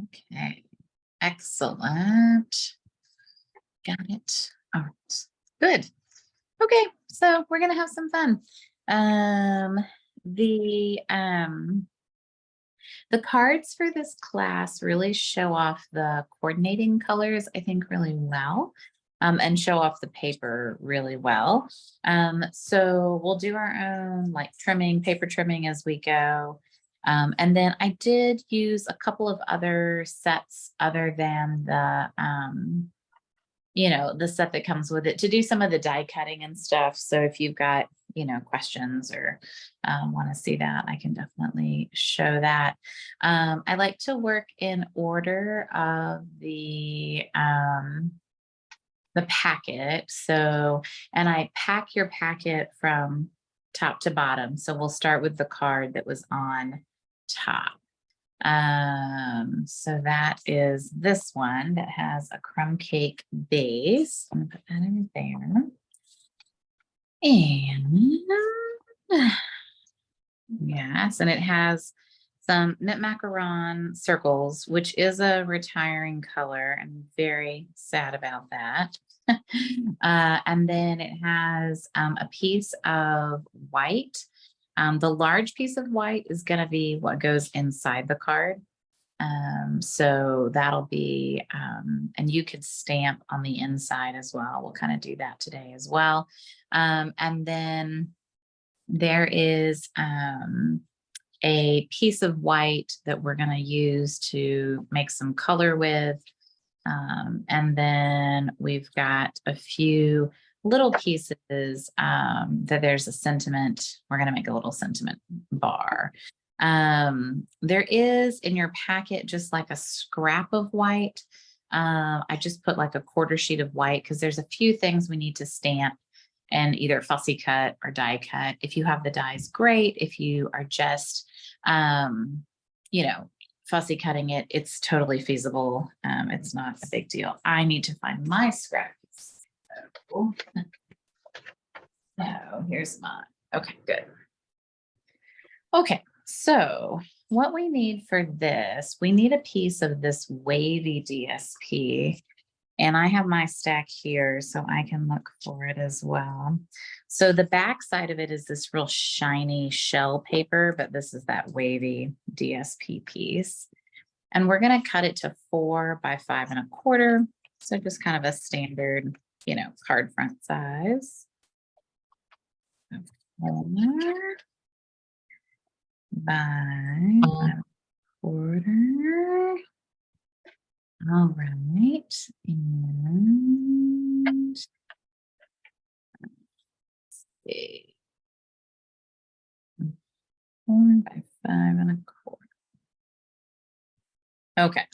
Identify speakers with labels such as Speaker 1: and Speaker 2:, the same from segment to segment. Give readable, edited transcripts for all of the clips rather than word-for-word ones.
Speaker 1: Okay, excellent. Got it. All right, good. Okay, so we're gonna have some fun. Um, the um, the cards for this class really show off the coordinating colors, I think, really well, and show off the paper really well. So we'll do our own like trimming, paper trimming as we go. And then I did use a couple of other sets other than the set that comes with it to do some of the die cutting and stuff. So if you've got, questions or want to see that, I can definitely show that. I like to work in order of the packet. So, and I pack your packet from top to bottom. So we'll start with the card that was on top. So that is this one that has a crumb cake base. I'm gonna put that in there. And yes, and it has some knit macaron circles, which is a retiring color. I'm very sad about that. And then it has a piece of white. The large piece of white is going to be what goes inside the card. So that'll be, and you could stamp on the inside as well. We'll kind of do that today as well. And then there is a piece of white that we're going to use to make some color with. And then we've got a few little pieces that there's a sentiment. We're going to make a little sentiment bar. There is in your packet just like a scrap of white. I just put like a quarter sheet of white because there's a few things we need to stamp and either fussy cut or die cut. If you have the dies, great. If you are just, fussy cutting it, it's totally feasible. It's not a big deal. I need to find my scrap. So here's mine. Okay, good. Okay, so what we need for this, we need a piece of this wavy DSP. And I have my stack here so I can look for it as well. So the back side of it is this real shiny shell paper, but this is that wavy DSP piece. And we're going to cut it to 4 by 5 1/4. So just kind of a standard, card front size. 4 by 5 1/4. All right, and let's see, 4 by 5 1/4. Okay,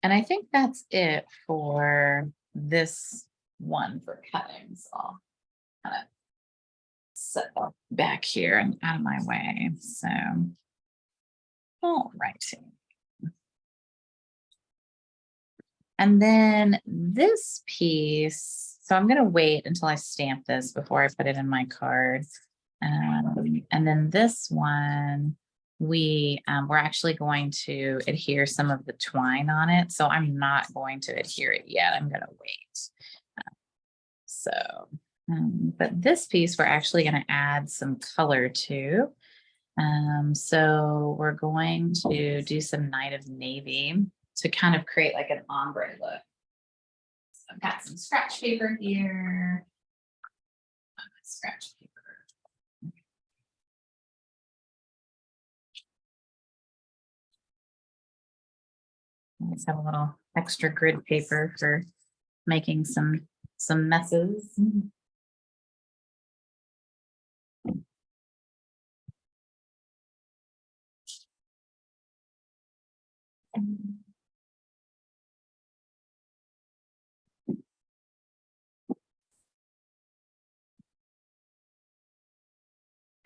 Speaker 1: and I think that's it for this one for cutting. So I'll kind of set up back here and out of my way. So, all right. And then this piece, so I'm going to wait until I stamp this before I put it in my card. And then this one, we're actually going to adhere some of the twine on it. So I'm not going to adhere it yet. I'm going to wait. But this piece, we're actually going to add some color to. So we're going to do some Night of Navy to kind of create like an ombre look. So I've got some scratch paper here. Scratch paper. Let's have a little extra grid paper for making some messes.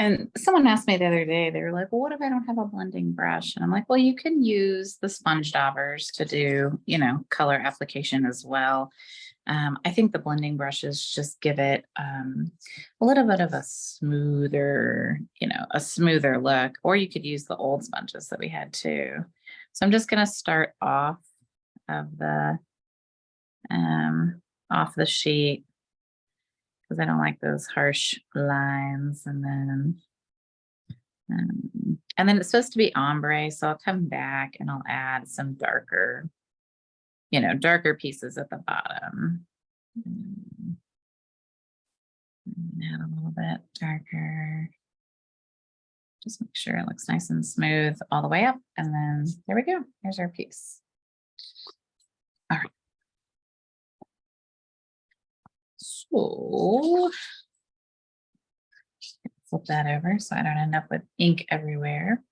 Speaker 1: And someone asked me the other day, they were like, well, what if I don't have a blending brush? And I'm like, well, you can use the sponge daubers to do, color application as well. I think the blending brushes just give it a little bit of a smoother, a smoother look, or you could use the old sponges that we had too. So I'm just going to start of the, off the sheet because I don't like those harsh lines. And then it's supposed to be ombre. So I'll come back and I'll add some darker pieces at the bottom. Add a little bit darker. Just make sure it looks nice and smooth all the way up. And then there we go. Here's our piece. All right. So flip that over so I don't end up with ink everywhere.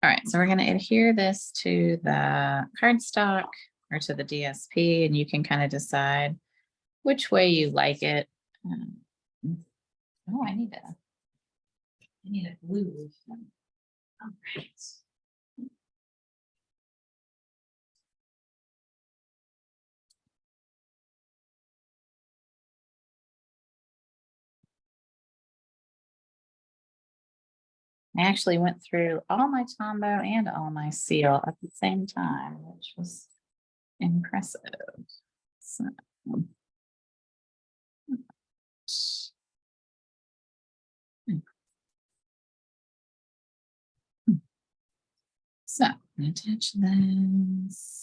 Speaker 1: All right, so we're going to adhere this to the cardstock or to the DSP, and you can kind of decide which way you like it. Oh, I need a glue. All right. I actually went through all my Tombow and all my seal at the same time, which was impressive. So, I'm going to attach this.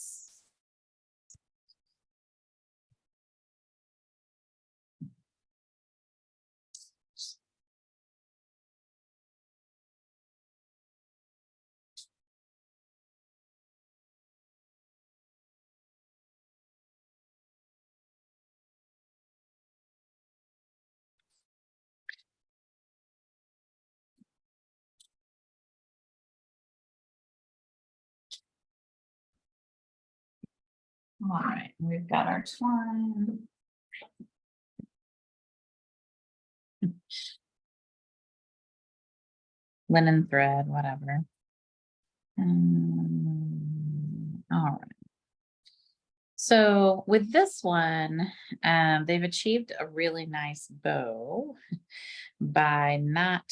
Speaker 1: All right, we've got our twine. Linen thread, whatever. All right. So with this one, they've achieved a really nice bow by not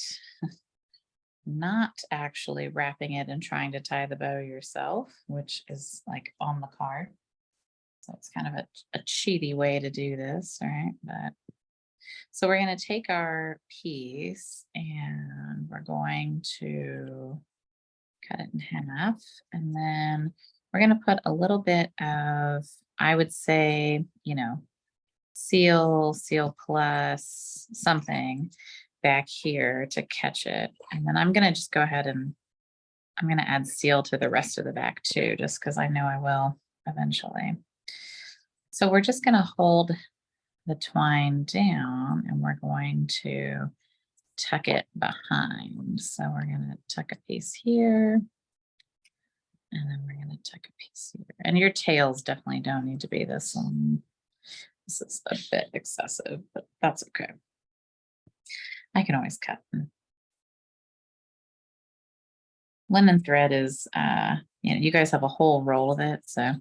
Speaker 1: actually wrapping it and trying to tie the bow yourself, which is like on the card. So it's kind of a cheaty way to do this, right? But so we're going to take our piece and we're going to cut it in half. And then we're going to put a little bit of, I would say, seal plus something back here to catch it. And then I'm going to just go ahead and I'm going to add seal to the rest of the back too, just because I know I will eventually. So we're just going to hold the twine down and we're going to tuck it behind. So we're going to tuck a piece here. And then we're going to tuck a piece here. And your tails definitely don't need to be this one. This is a bit excessive, but that's okay. I can always cut. Linen thread is, you guys have a whole roll of it. So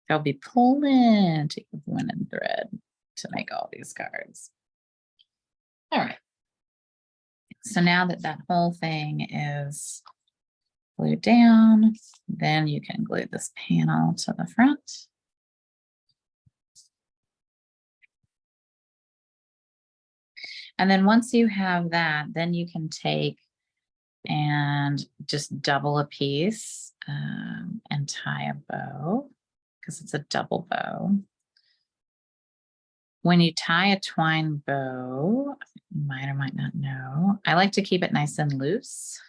Speaker 1: there'll be plenty of linen thread to make all these cards. All right. So now that whole thing is glued down, then you can glue this panel to the front. And then once you have that, then you can take and just double a piece and tie a bow because it's a double bow. When you tie a twine bow, you might or might not know, I like to keep it nice and loose.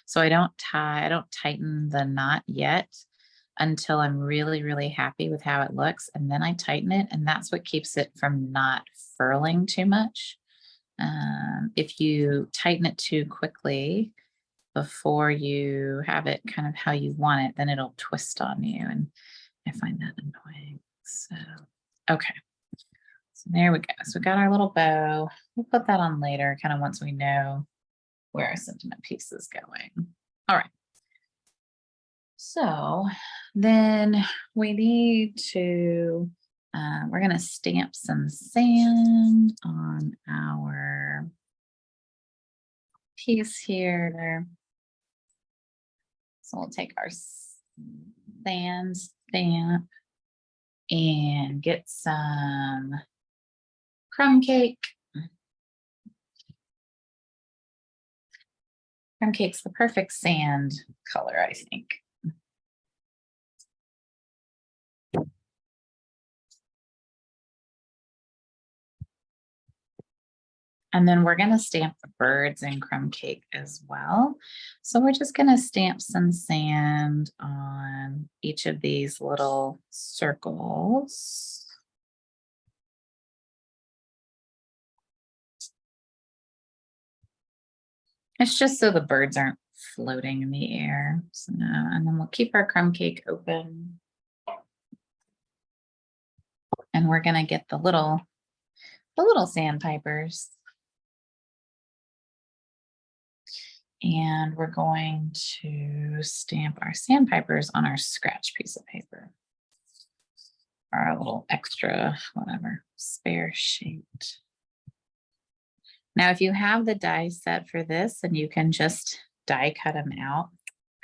Speaker 1: So I don't tighten the knot yet until I'm really, really happy with how it looks. And then I tighten it, and that's what keeps it from not furling too much. If you tighten it too quickly before you have it kind of how you want it, then it'll twist on you. And I find that annoying. So, okay. So there we go. So we got our little bow. We'll put that on later, kind of once we know where our sentiment piece is going. All right. So then we need to, we're going to stamp some sand on our piece here. So we'll take our sand stamp and get some crumb cake. Crumb cake's the perfect sand color, I think. And then we're going to stamp the birds in crumb cake as well. So we're just going to stamp some sand on each of these little circles. It's just so the birds aren't floating in the air. So, and then we'll keep our crumb cake open. And we're going to get the little sandpipers. And we're going to stamp our sandpipers on our scratch piece of paper. Our little extra, whatever, spare sheet. Now, if you have the die set for this and you can just die cut them out,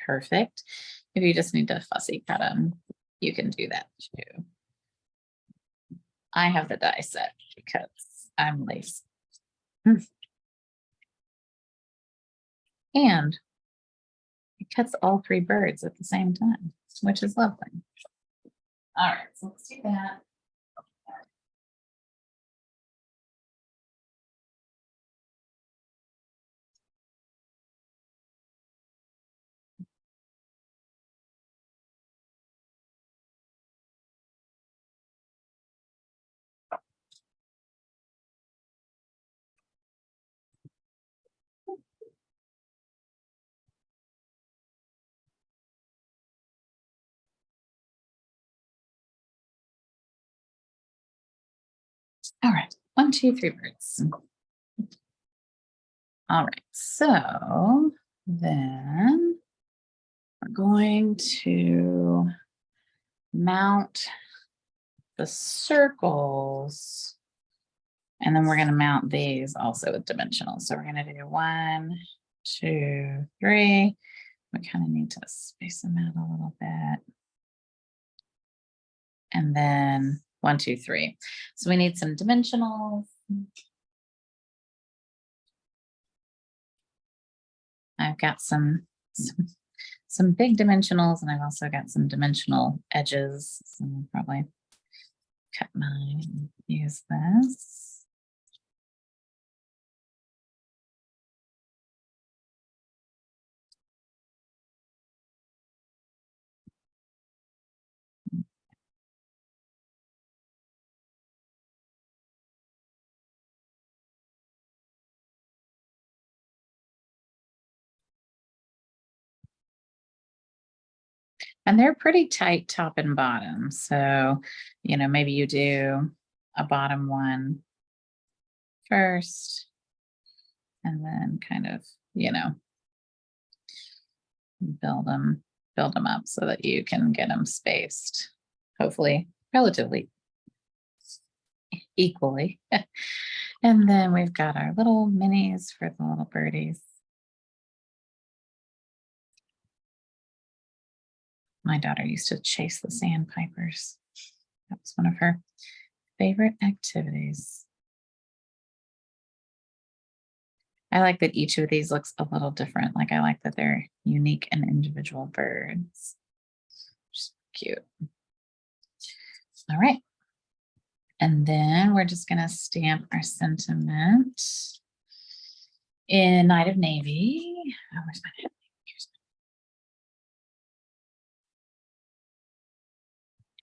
Speaker 1: perfect. If you just need to fussy cut them, you can do that too. I have the die set because I'm lazy. And it cuts all three birds at the same time, which is lovely. All right, so let's do that. All right, 1, 2, 3 birds. All right, so then we're going to mount the circles, and then we're going to mount these also with dimensionals. So we're going to do 1, 2, 3. We kind of need to space them out a little bit. And then 1, 2, 3. So we need some dimensionals. I've got some big dimensionals, and I've also got some dimensional edges. So I'll probably cut mine and use this. And they're pretty tight top and bottom. So, maybe you do a bottom one first, and then kind of, build them up so that you can get them spaced, hopefully relatively equally. And then we've got our little minis for the little birdies. My daughter used to chase the sandpipers. That was one of her favorite activities. I like that each of these looks a little different. Like I like that they're unique and individual birds. Just cute. All right. And then we're just going to stamp our sentiment in Night of Navy. Oh, where's my head?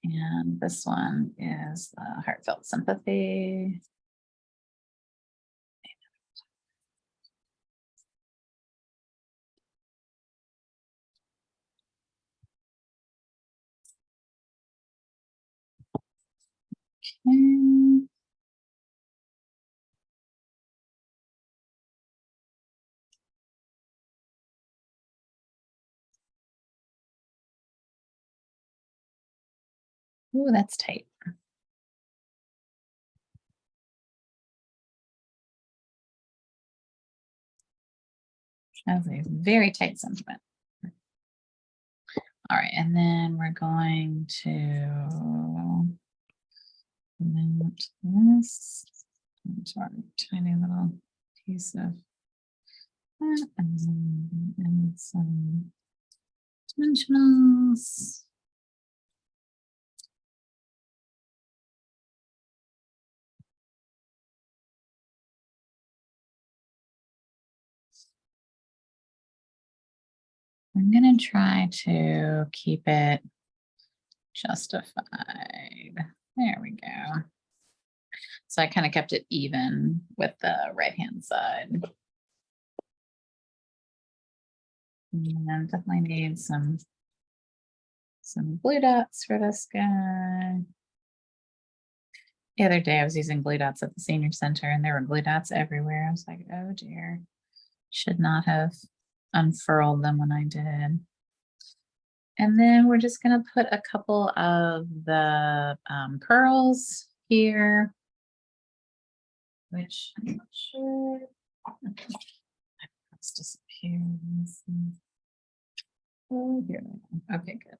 Speaker 1: And this one is Heartfelt Sympathy. Okay. Ooh, that's tight. That's a very tight sentiment. All right, and then we're going to mount this into our tiny little piece of that, and some dimensionals. I'm going to try to keep it justified. There we go. So I kind of kept it even with the right-hand side. And definitely need some glue dots for this guy. The other day I was using glue dots at the senior center and there were glue dots everywhere. I was like, oh dear, should not have unfurled them when I did. And then we're just going to put a couple of the pearls here, which I'm not sure. It's disappeared. Oh, here we go. Okay, good.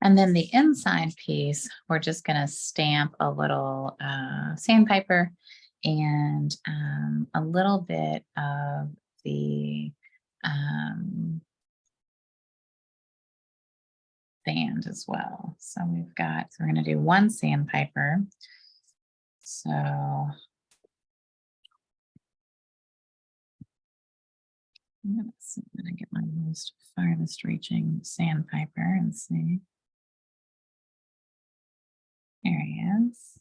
Speaker 1: And then the inside piece, we're just going to stamp a little sandpaper and a little bit of the band as well. So we're going to do one sandpaper. So I'm going to get my most farthest reaching sandpaper and see. There he is.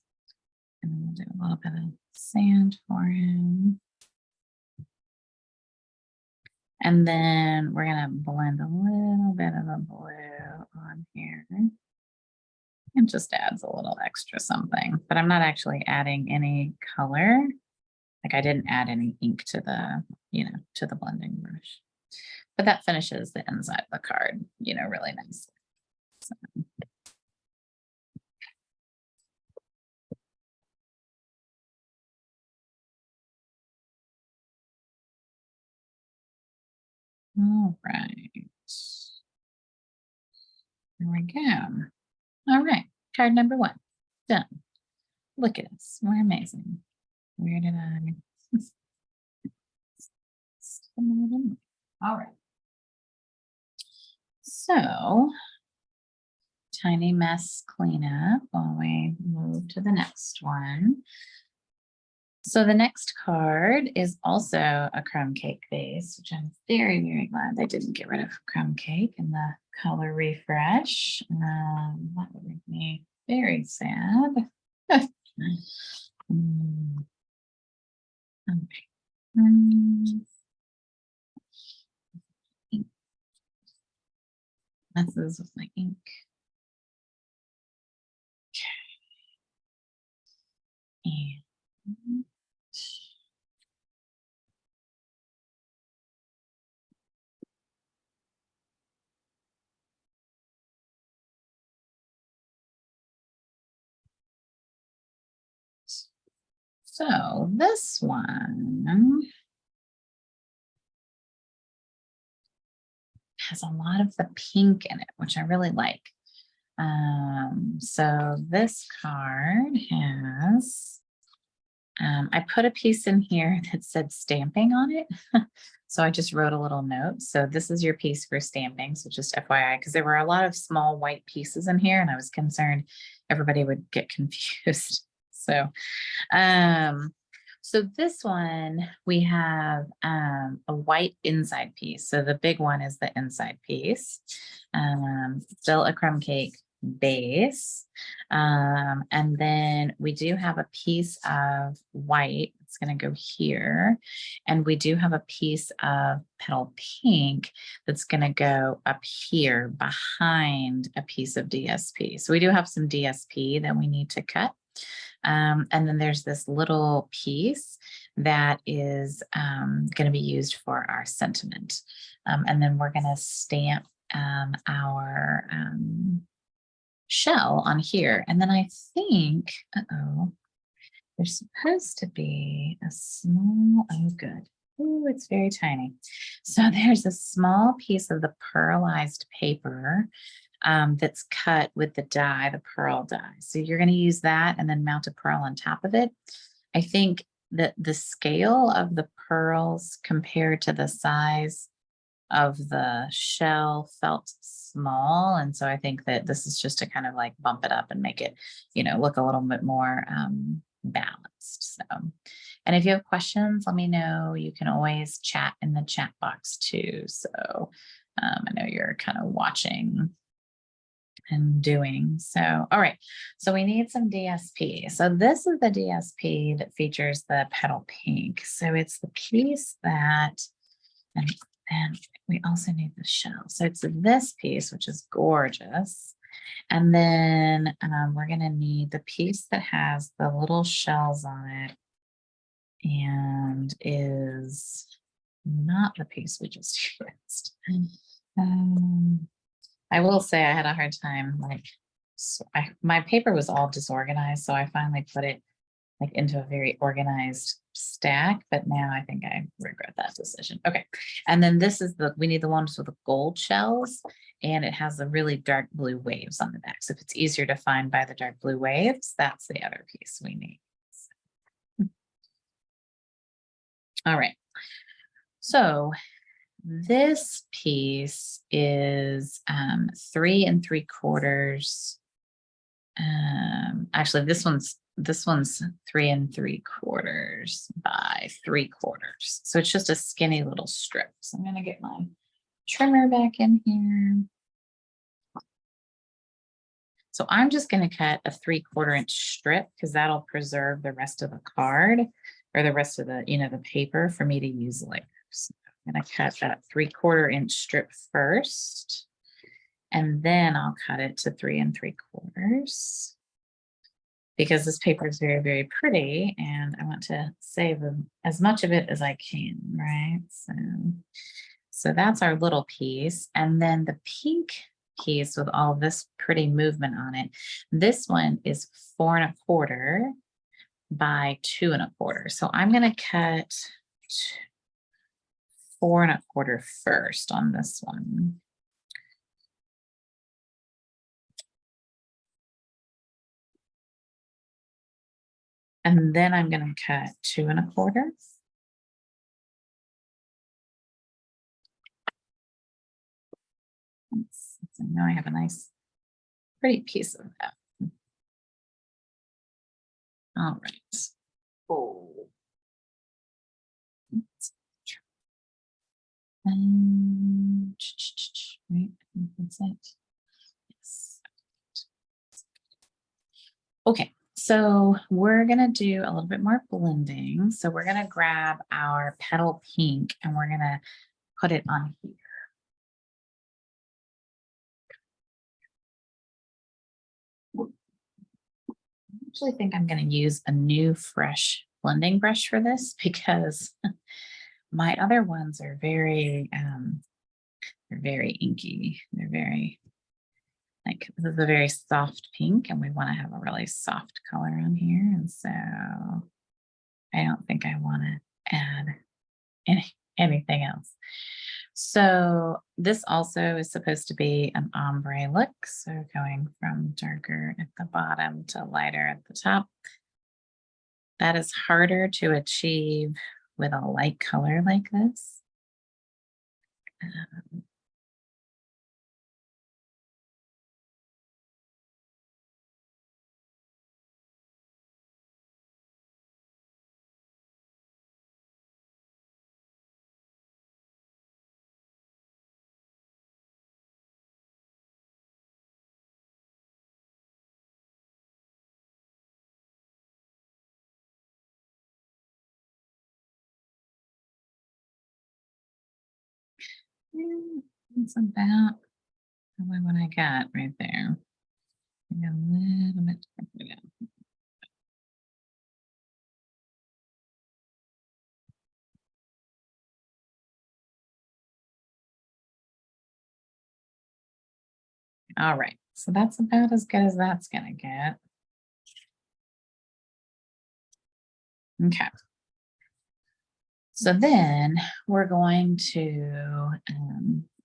Speaker 1: And then we'll do a little bit of sand for him. And then we're going to blend a little bit of a blue on here. It just adds a little extra something, but I'm not actually adding any color. Like I didn't add any ink to the, to the blending brush. But that finishes the inside of the card, really nicely. So. All right. There we go. All right. Card number 1. Done. Look at us. We're amazing. Where did I? All right. So, tiny mess cleanup while we move to the next one. So the next card is also a crumb cake base, which I'm very, very glad they didn't get rid of crumb cake in the color refresh. That would make me very sad. Okay. Messes with my ink. Okay. And so this one has a lot of the pink in it, which I really like. So this card has, I put a piece in here that said stamping on it. So I just wrote a little note. So this is your piece for stamping. So just FYI, because there were a lot of small white pieces in here and I was concerned everybody would get confused. So, so this one, we have a white inside piece. So the big one is the inside piece. Still a crumb cake base. And then we do have a piece of white It's going to go here. And we do have a piece of petal pink that's going to go up here behind a piece of DSP. So we do have some DSP that we need to cut. And then there's this little piece that is going to be used for our sentiment. And then we're going to stamp our shell on here. And then I think, there's supposed to be a small, oh good. Oh, it's very tiny. So there's a small piece of the pearlized paper that's cut with the die, the pearl die. So you're going to use that and then mount a pearl on top of it. I think that the scale of the pearls compared to the size of the shell felt small. And so I think that this is just to kind of like bump it up and make it, look a little bit more balanced. So, and if you have questions, let me know. You can always chat in the chat box too. So I know you're kind of watching and doing. So, all right. So we need some DSP. So this is the DSP that features the petal pink. So it's the piece that, and we also need the shell. So it's this piece, which is gorgeous. And then we're going to need the piece that has the little shells on it and is not the piece we just used. I will say I had a hard time, my paper was all disorganized. So I finally put it into a very organized stack, but now I think I regret that decision. Okay. And then this is we need the ones with the gold shells, and it has the really dark blue waves on the back. So if it's easier to find by the dark blue waves, that's the other piece we need. All right. So this piece is 3 3/4. Actually, this one's 3 3/4 by 3/4. So it's just a skinny little strip. So I'm going to get my trimmer back in here. So I'm just going to cut a 3/4 inch strip because that'll preserve the rest of the card or the rest of the, the paper for me to use later. So I'm going to cut that 3/4 inch strip first, and then I'll cut it to 3 3/4. Because this paper is very, very pretty and I want to save as much of it as I can, right? So that's our little piece. And then the pink piece with all this pretty movement on it, this one is 4 1/4 by 2 1/4. So I'm going to cut 4 1/4 first on this one. And then I'm going to cut 2 1/4. So now I have a nice, pretty piece of that. All right. Oh. Right, that's it. Yes. Okay, so we're gonna do a little bit more blending. So we're gonna grab our petal pink and we're gonna put it on here. I actually think I'm going to use a new fresh blending brush for this because my other ones are very, they're very inky. They're very, this is a very soft pink and we want to have a really soft color on here. And so I don't think I want to add anything else. So this also is supposed to be an ombre look. So going from darker at the bottom to lighter at the top. That is harder to achieve with a light color like this. It's about probably what I got right there. Maybe a little bit further down. All right, so that's about as good as that's gonna get. Okay. So then we're going to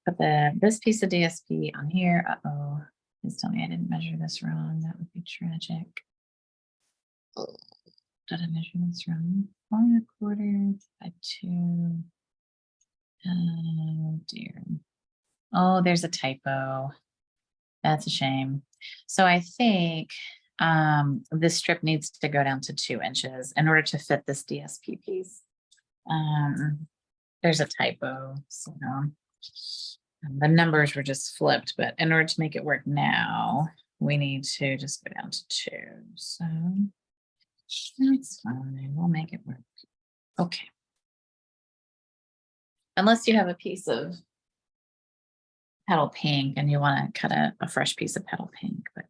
Speaker 1: put this piece of DSP on here. Uh-oh, please tell me I didn't measure this wrong. That would be tragic. Oh, did I measure this wrong? 4¼ by 2. Oh dear. Oh, there's a typo. That's a shame. So I think this strip needs to go down to 2 inches in order to fit this DSP piece. There's a typo, so the numbers were just flipped, but in order to make it work now, we need to just go down to 2. So that's fine. We'll make it work. Okay. Unless you have a piece of petal pink and you want to cut a fresh piece of petal pink, but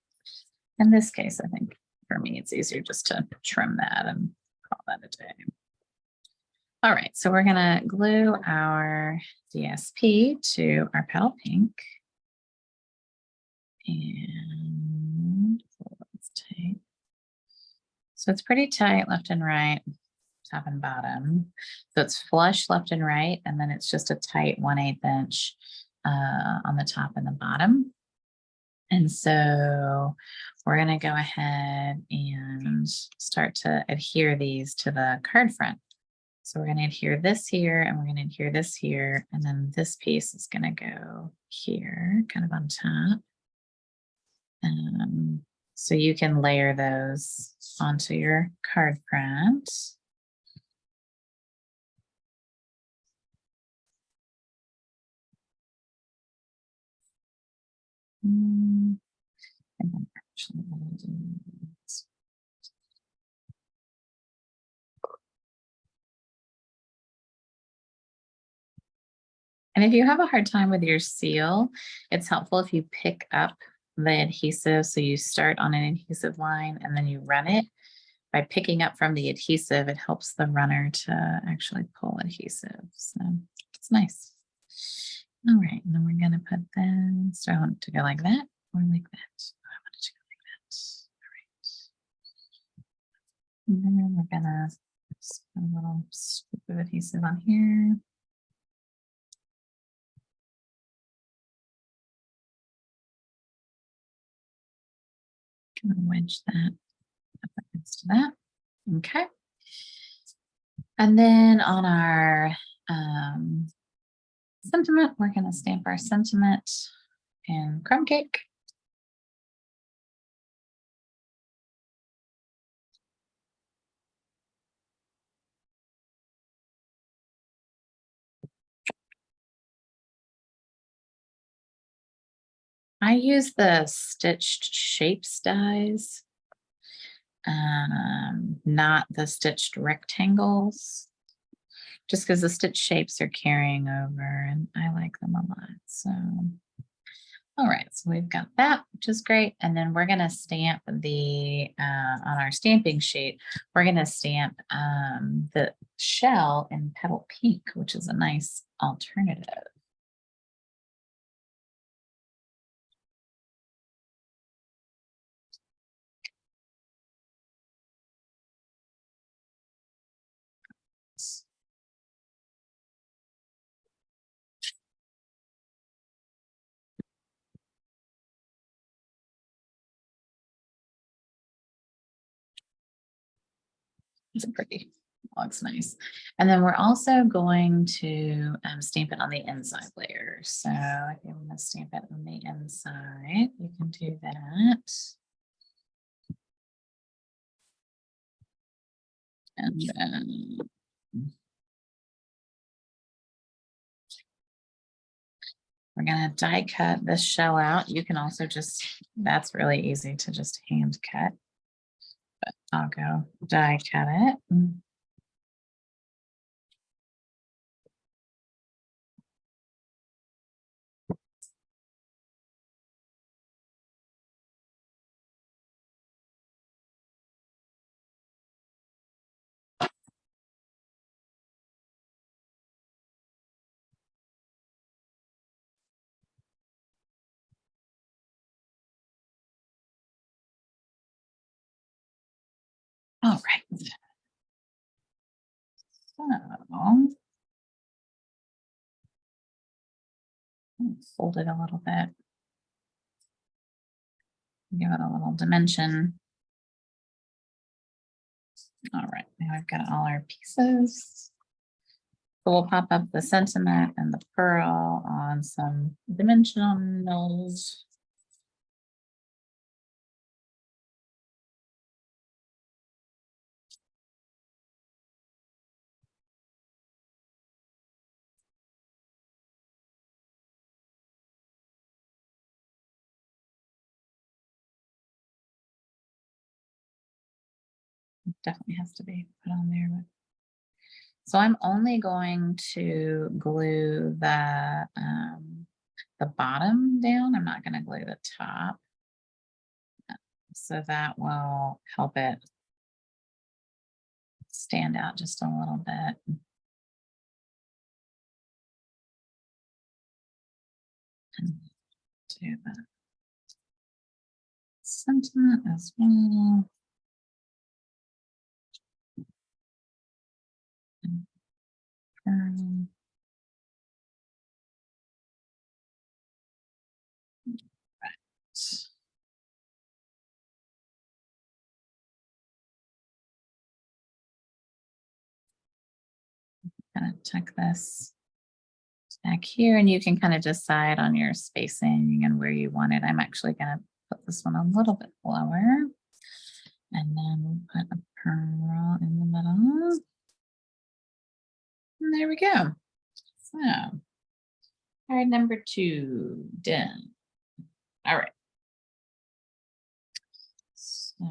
Speaker 1: in this case, I think for me, it's easier just to trim that and call that a day. All right, so we're gonna glue our DSP to our petal pink. And it's tight. So it's pretty tight left and right, top and bottom. So it's flush left and right, and then it's just a tight 1/8 inch on the top and the bottom. And so we're gonna go ahead and start to adhere these to the card front. So we're going to adhere this here, and we're going to adhere this here, and then this piece is going to go here, kind of on top. So you can layer those onto your card front. And then actually I'm gonna do this. And if you have a hard time with your seal, it's helpful if you pick up the adhesive. So you start on an adhesive line and then you run it. By picking up from the adhesive, it helps the runner to actually pull adhesive. So it's nice. All right, and then we're gonna put this. So I want it to go like that or like that. I want it to go like that. All right. And then we're gonna just put a little strip of adhesive on here. Gonna wedge that up against that. Okay. And then on our sentiment, we're going to stamp our sentiment in crumb cake. I use the stitched shapes dies, not the stitched rectangles, just because the stitch shapes are carrying over and I like them a lot. So, all right, so we've got that, which is great. And then we're going to stamp the, on our stamping sheet, we're going to stamp the shell in petal pink, which is a nice alternative. It's pretty, looks nice. And then we're also going to stamp it on the inside layer. So if you want to stamp it on the inside, you can do that. And then we're going to die cut this shell out. You can also just, that's really easy to just hand cut. But I'll go die cut it. Fold it a little bit. Give it a little dimension. All right, now I've got all our pieces. So we'll pop up the sentiment and the pearl on some dimensionals. It definitely has to be put on there. So I'm only going to glue the bottom down. I'm not going to glue the top. So that will help it stand out just a little bit. And do the sentiment as well. And kind of tuck this back here, and you can kind of decide on your spacing and where you want it. I'm actually going to put this one a little bit lower, and then we'll put a pearl in the middle. And there we go. So, card number 2 done. All right. So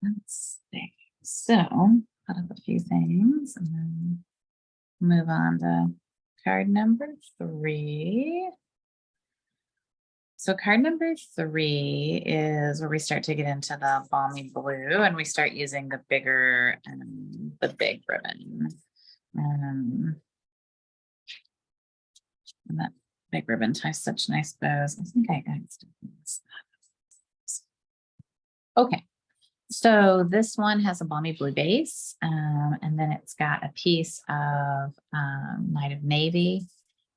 Speaker 1: let's see. So put up a few things and then move on to card number 3. So card number 3 is where we start to get into the balmy blue, and we start using the bigger and the big ribbon. And that big ribbon ties such nice bows. I think I got this. Okay. So this one has a balmy blue base, and then it's got a piece of Night of Navy,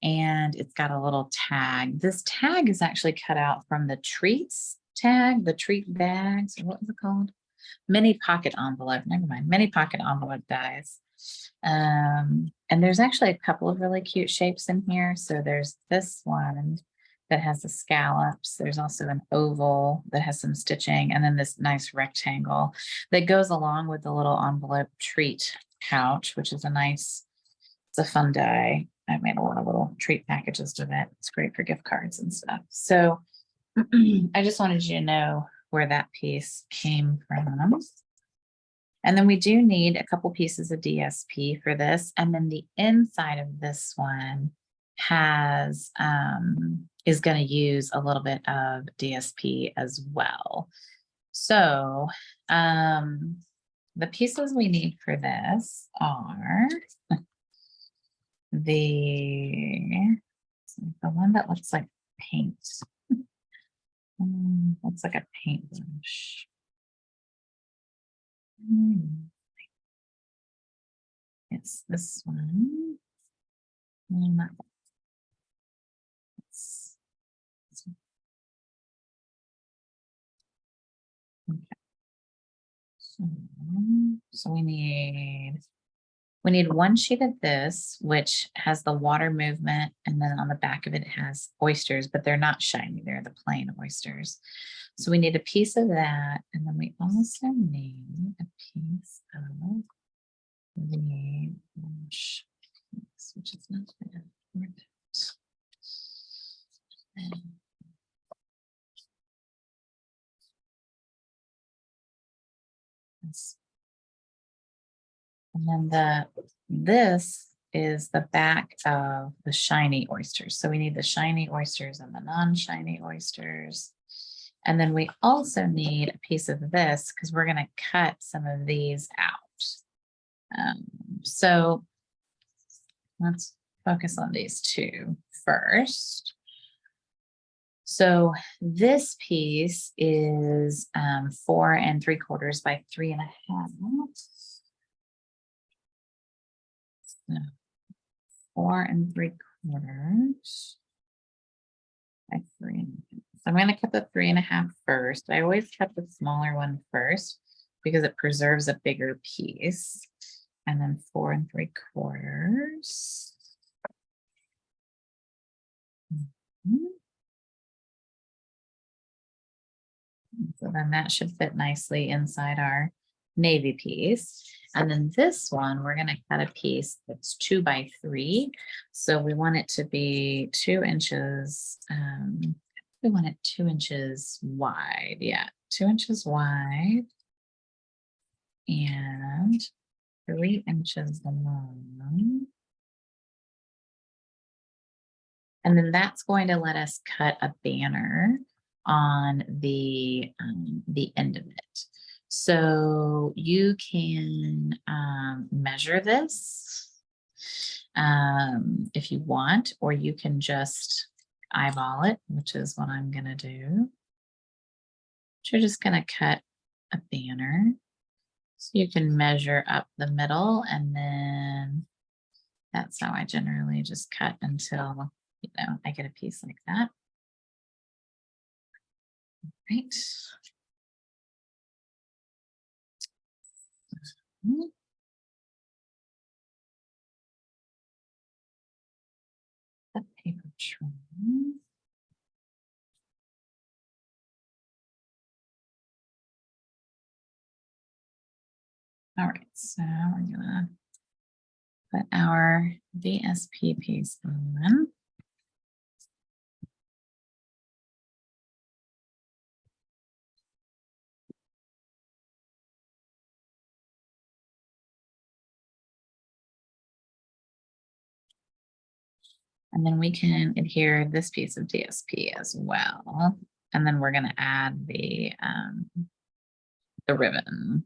Speaker 1: and it's got a little tag. This tag is actually cut out from the treats tag, the treat bags, or what was it called? Mini pocket envelope, never mind, mini pocket envelope dies. And there's actually a couple of really cute shapes in here. So there's this one that has the scallops. There's also an oval that has some stitching, and then this nice rectangle that goes along with the little envelope treat pouch, which is it's a fun die. I've made a lot of little treat packages with it. It's great for gift cards and stuff. So I just wanted you to know where that piece came from. And then we do need a couple pieces of DSP for this. And then the inside of this one has is going to use a little bit of DSP as well. So the pieces we need for this are the one that looks like paint. Looks like a paintbrush. It's this one. Okay. So we need one sheet of this, which has the water movement, and then on the back of it has oysters, but they're not shiny. They're the plain oysters. So we need a piece of that, and then we also need a piece of the brush piece, which is not that important. And then this is the back of the shiny oysters. So we need the shiny oysters and the non-shiny oysters. And then we also need a piece of this because we're going to cut some of these out. So let's focus on these two first. So this piece is 4 3/4 by 3.5. So 4 3/4 by 3. So I'm going to cut the 3.5 first. I always cut the smaller one first because it preserves a bigger piece. And then 4 3/4. So then that should fit nicely inside our navy piece. And then this one, we're going to cut a piece that's 2 by 3. So we want it to be 2 inches. We want it 2 inches wide. Yeah, 2 inches wide and 3 inches long. And then that's going to let us cut a banner on the end of it. So you can measure this if you want, or you can just eyeball it, which is what I'm going to do. So you're just going to cut a banner. So you can measure up the middle, and then that's how I generally just cut until, you know, I get a piece like that. Right. The paper trim. All right, so we're gonna put our VSP piece on. And then we can adhere this piece of DSP as well. And then we're gonna add the ribbon.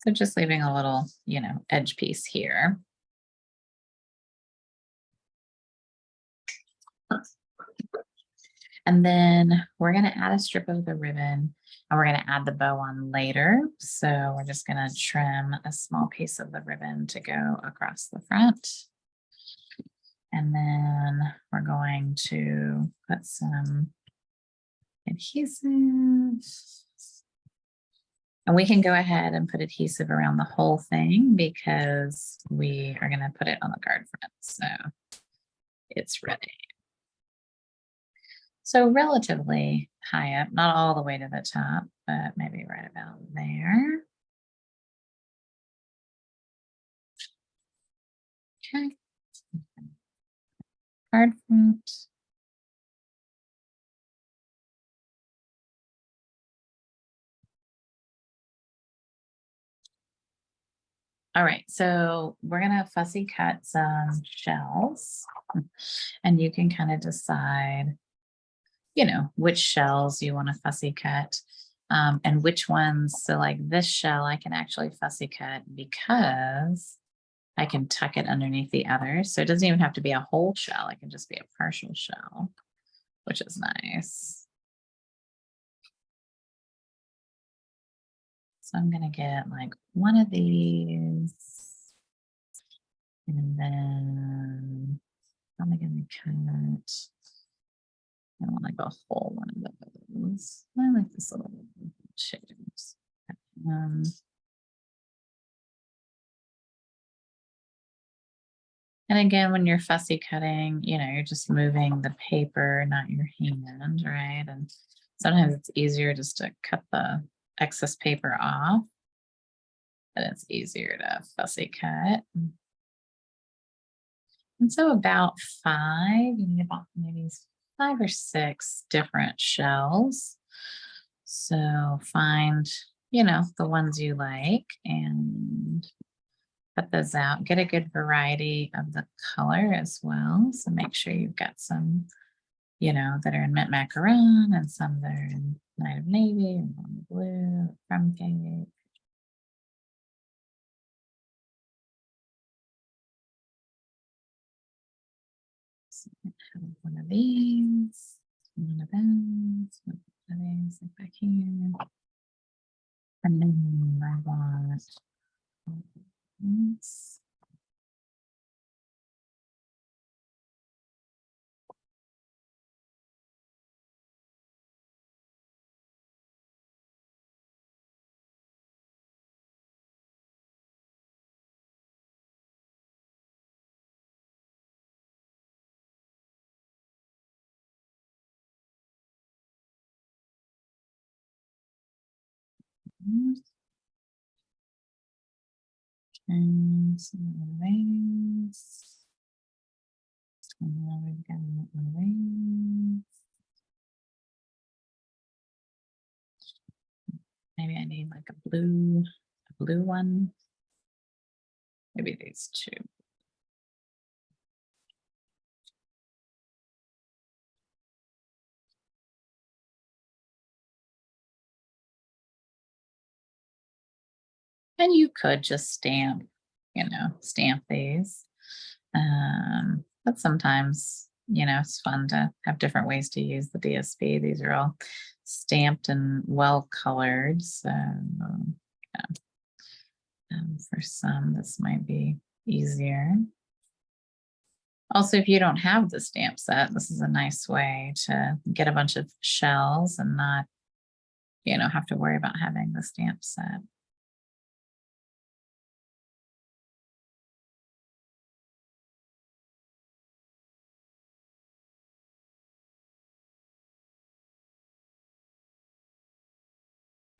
Speaker 1: So just leaving a little, you know, edge piece here. And then we're going to add a strip of the ribbon, and we're going to add the bow on later. So we're just going to trim a small piece of the ribbon to go across the front. And then we're going to put some adhesive. And we can go ahead and put adhesive around the whole thing because we are going to put it on the card front. So it's ready. So relatively high up, not all the way to the top, but maybe right about there. Okay. Card front. All right, so we're gonna fussy cut some shells, and you can kind of decide, you know, which shells you want to fussy cut, and which ones. So like this shell, I can actually fussy cut because I can tuck it underneath the other. So it doesn't even have to be a whole shell. It can just be a partial shell, which is nice. So I'm going to get like one of these, and then I'm going to cut, I want like a whole one of those. I like this little shapes. And again, when you're fussy cutting, you know, you're just moving the paper, not your hand, right? And sometimes it's easier just to cut the excess paper off, but it's easier to fussy cut. And so about 5, you need about maybe 5 or 6 different shells. So find, you know, the ones you like and cut those out. Get a good variety of the color as well. So make sure you've got some you know, that are in mint macaron and some that are in night of navy and blue, crumb cake. So I have one of these, one of those, one of these, like back here. And then I want this. And some of these. And then we've got one of these. Maybe I need like a blue one. Maybe these two. And you could just stamp, stamp these. But sometimes, it's fun to have different ways to use the DSP. These are all stamped and well colored. So for some, this might be easier. Also, if you don't have the stamp set, this is a nice way to get a bunch of shells and not, have to worry about having the stamp set.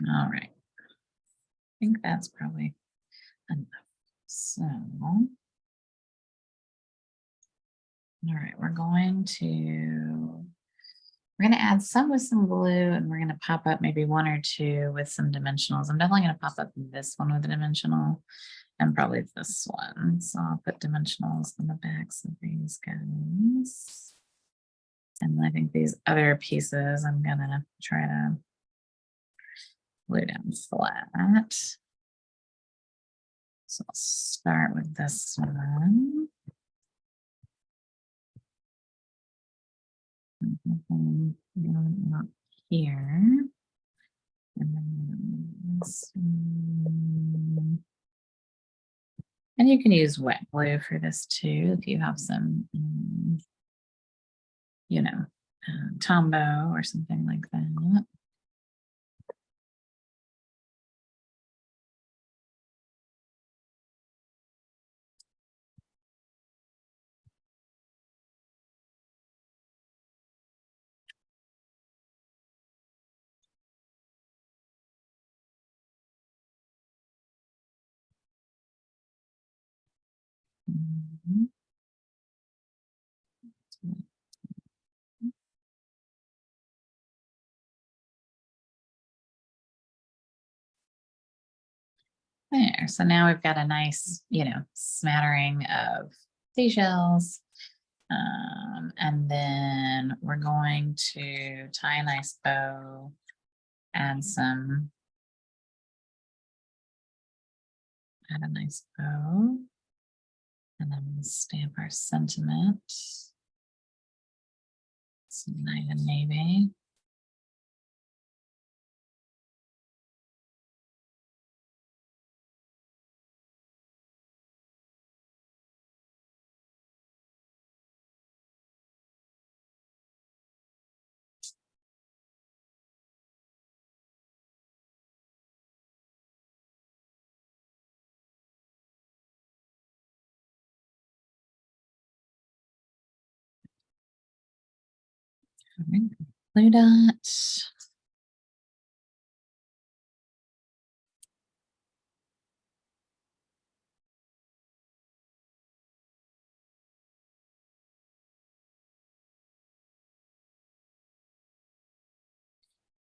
Speaker 1: All right. I think that's probably enough. So, all right, we're going to add some with some glue, and we're going to pop up maybe one or two with some dimensionals. I'm definitely going to pop up this one with a dimensional and probably this one. So I'll put dimensionals on the backs of these guys. And I think these other pieces, I'm going to try to glue down flat. So I'll start with this one. Not here. And then this one. And you can use wet glue for this too if you have some, Tombow or something like that. Mhm. There, so now we've got a nice, smattering of seashells. And then we're going to tie a nice bow, add a nice bow, and then we'll stamp our sentiment. Some night and navy. Blue dot.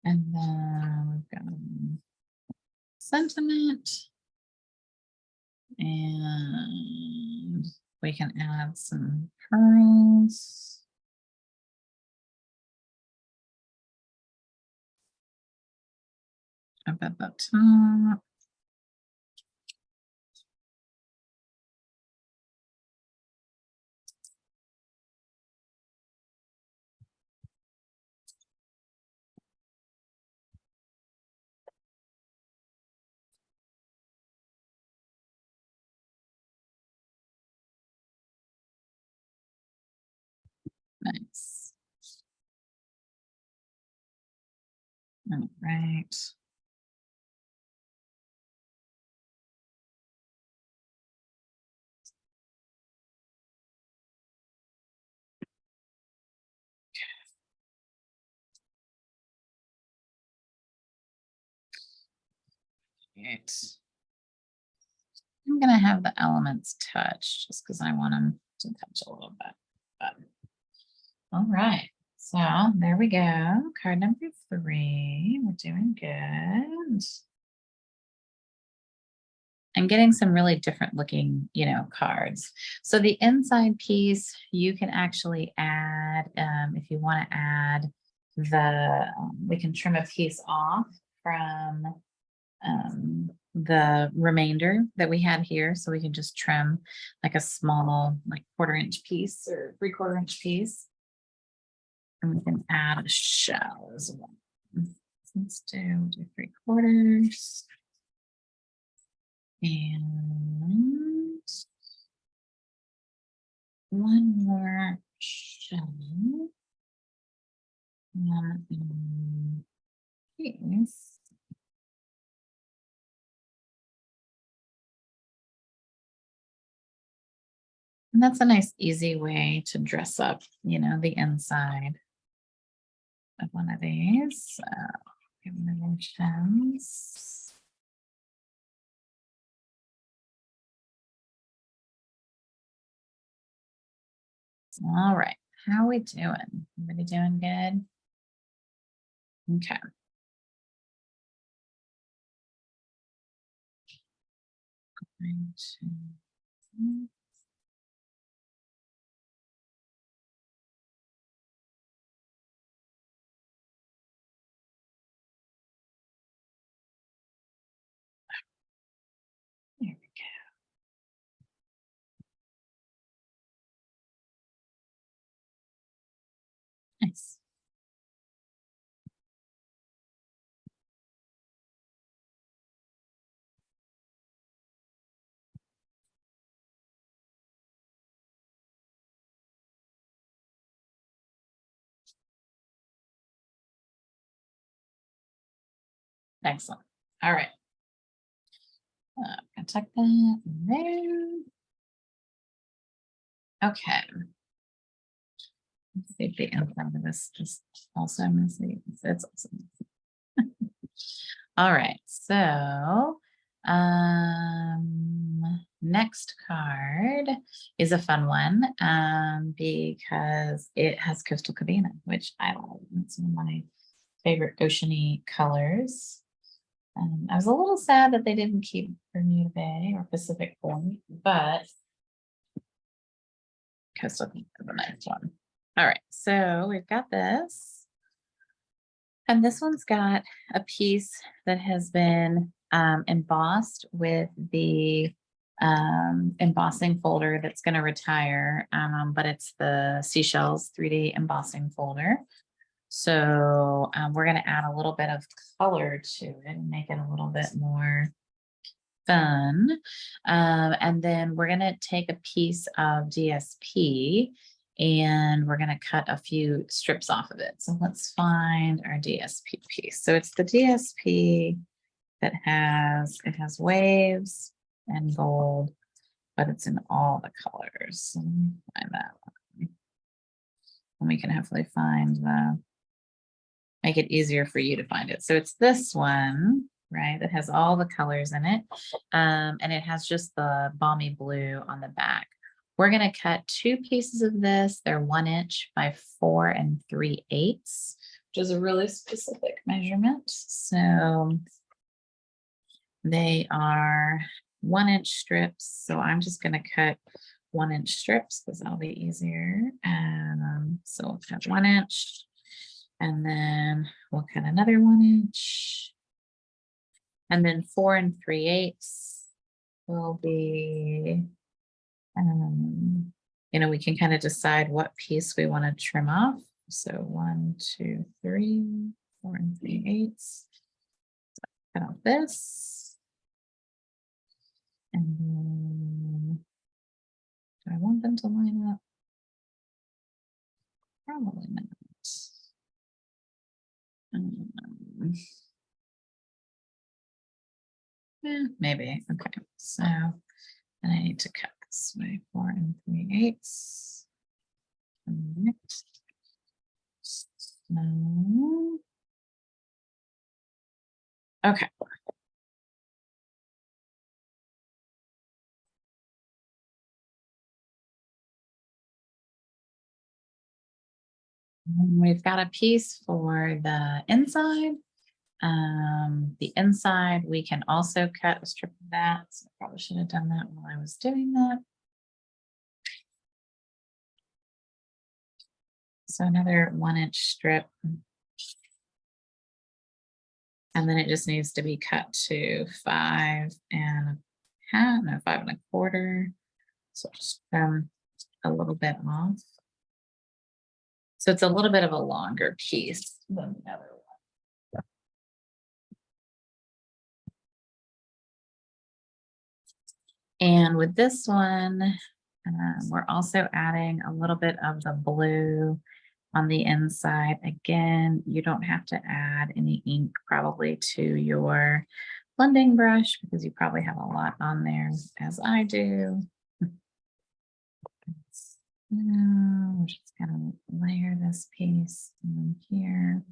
Speaker 1: And then we've got sentiment. And we can add some pearls. up at the top. Nice. All right. Right. I'm gonna have the elements touch just because I want them to touch a little bit. But, all right. So there we go. Card number 3. We're doing good. And getting some really different looking, cards. So the inside piece, you can actually add, if you want to add we can trim a piece off from the remainder that we had here. So we can just trim like a small, like 1/4 inch piece or 3/4 inch piece. And we can add a shell as well. Let's do 3/4. And one more shell. Piece. And that's a nice, easy way to dress up, the inside of one of these. So, give them a chance. All right. How are we doing? Everybody doing good? Okay. There we go. Nice. Excellent. All right. Gonna tuck that in there. Okay. Let's see if the inside of this is also messy. It's also messy. All right. So next card is a fun one because it has Coastal Cabana, which I love. It's one of my favorite oceany colors. I was a little sad that they didn't keep Bermuda Bay or Pacific Point, but Coastal Cabana is a nice one. All right, so we've got this. And this one's got a piece that has been embossed with the embossing folder that's going to retire, but it's the Seashells 3D embossing folder. So we're going to add a little bit of color to it and make it a little bit more fun. And then we're going to take a piece of DSP and we're going to cut a few strips off of it. So let's find our DSP piece. So it's the DSP that it has waves and gold, but it's in all the colors. So let me find that one. And we can hopefully make it easier for you to find it. So it's this one, right, that has all the colors in it. And it has just the balmy blue on the back. We're going to cut 2 pieces of this. They're 1 inch by 4 3/8, which is a really specific measurement. So they are 1 inch strips. So I'm just going to cut 1 inch strips because that'll be easier. And so we'll cut 1 inch. And then we'll cut another 1 inch. And then 4 3/8 will be, we can kind of decide what piece we want to trim off. So 1, 2, 3, 4 3/8. Cut out this. And then, do I want them to line up? Probably not. Yeah, maybe. Okay. So, and I need to cut this way, 4 3/8. No. Okay. We've got a piece for the inside. The inside, we can also cut a strip of that. So I probably should have done that while I was doing that. So another 1-inch strip. And then it just needs to be cut to 5 1/4. So just a little bit off. So it's a little bit of a longer piece than the other one. And with this one, we're also adding a little bit of the blue on the inside. Again, you don't have to add any ink probably to your blending brush because you probably have a lot on there, as I do. Now we're just gonna layer this piece in here.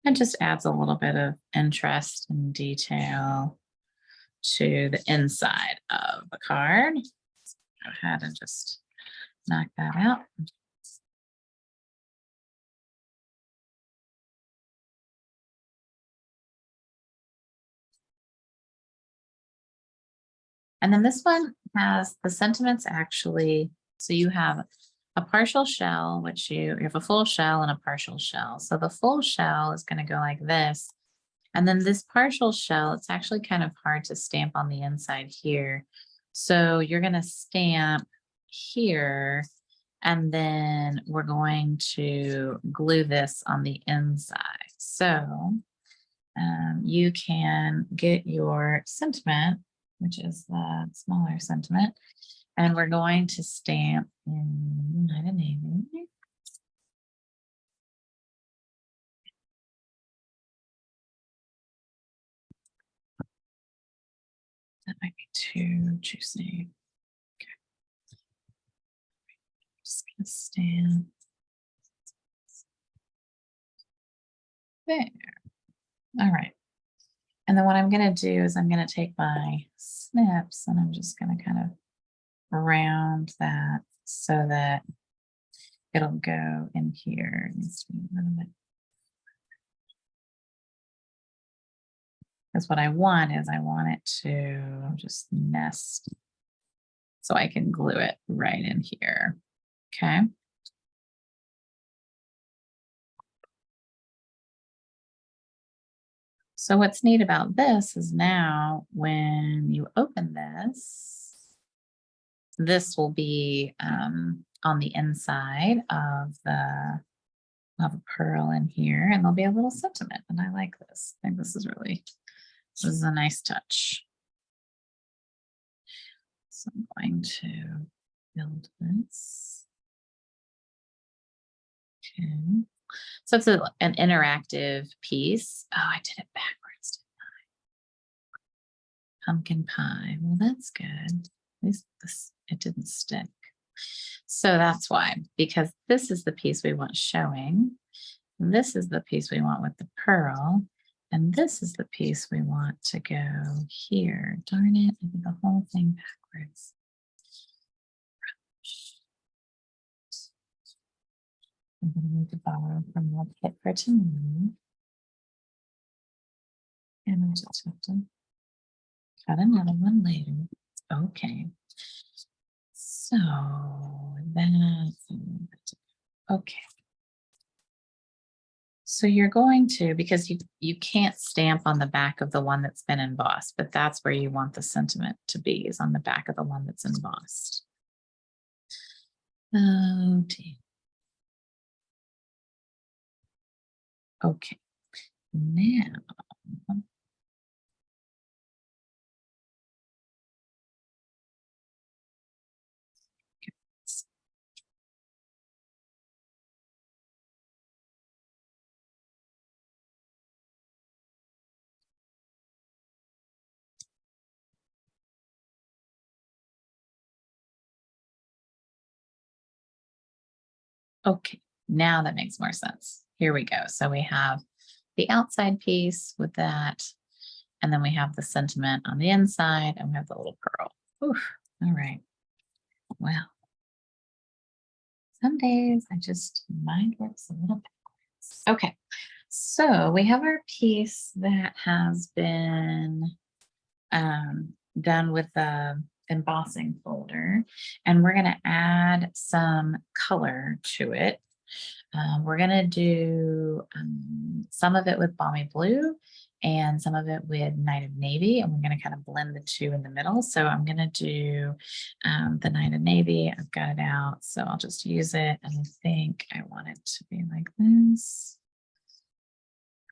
Speaker 1: It just adds a little bit of interest and detail to the inside of the card. Let's go ahead and just knock that out. And then this one has the sentiments actually. So you have a partial shell, which you have a full shell and a partial shell. So the full shell is going to go like this. And then this partial shell, it's actually kind of hard to stamp on the inside here. So you're going to stamp here, and then we're going to glue this on the inside. So you can get your sentiment, which is the smaller sentiment, and we're going to stamp in United Navy. That might be too juicy. Okay. Just gonna stamp there. All right. And then what I'm going to do is I'm going to take my snips and I'm just going to kind of round that so that it'll go in here. It needs to be a little bit. Because what I want is I want it to just nest so I can glue it right in here. Okay. So what's neat about this is now when you open this will be on the inside of the a pearl in here, and there'll be a little sentiment. And I like this. I think this is a nice touch. So I'm going to build this. Okay. So it's an interactive piece. Oh, I did it backwards, didn't I? Pumpkin pie. Well, that's good. At least it didn't stick. So that's why, because this is the piece we want showing. This is the piece we want with the pearl. And this is the piece we want to go here. Darn it, I did the whole thing backwards. I'm going to need to borrow from the kit for tomorrow. And I'll just have to cut another one later. Okay. So that's okay. So you're going to, because you can't stamp on the back of the one that's been embossed, but that's where you want the sentiment to be, is on the back of the one that's embossed. Oh dear. Okay, now. Okay, now that makes more sense. Here we go. So we have the outside piece with that, and then we have the sentiment on the inside, and we have the little pearl. Oof. All right. Well, some days I just mind works a little backwards. Okay, so we have our piece that has been done with the embossing folder, and we're going to add some color to it. We're going to do some of it with Balmy Blue and some of it with Night of Navy, and we're going to kind of blend the two in the middle. So I'm going to do the Night of Navy. I've got it out, so I'll just use it. And I think I want it to be like this.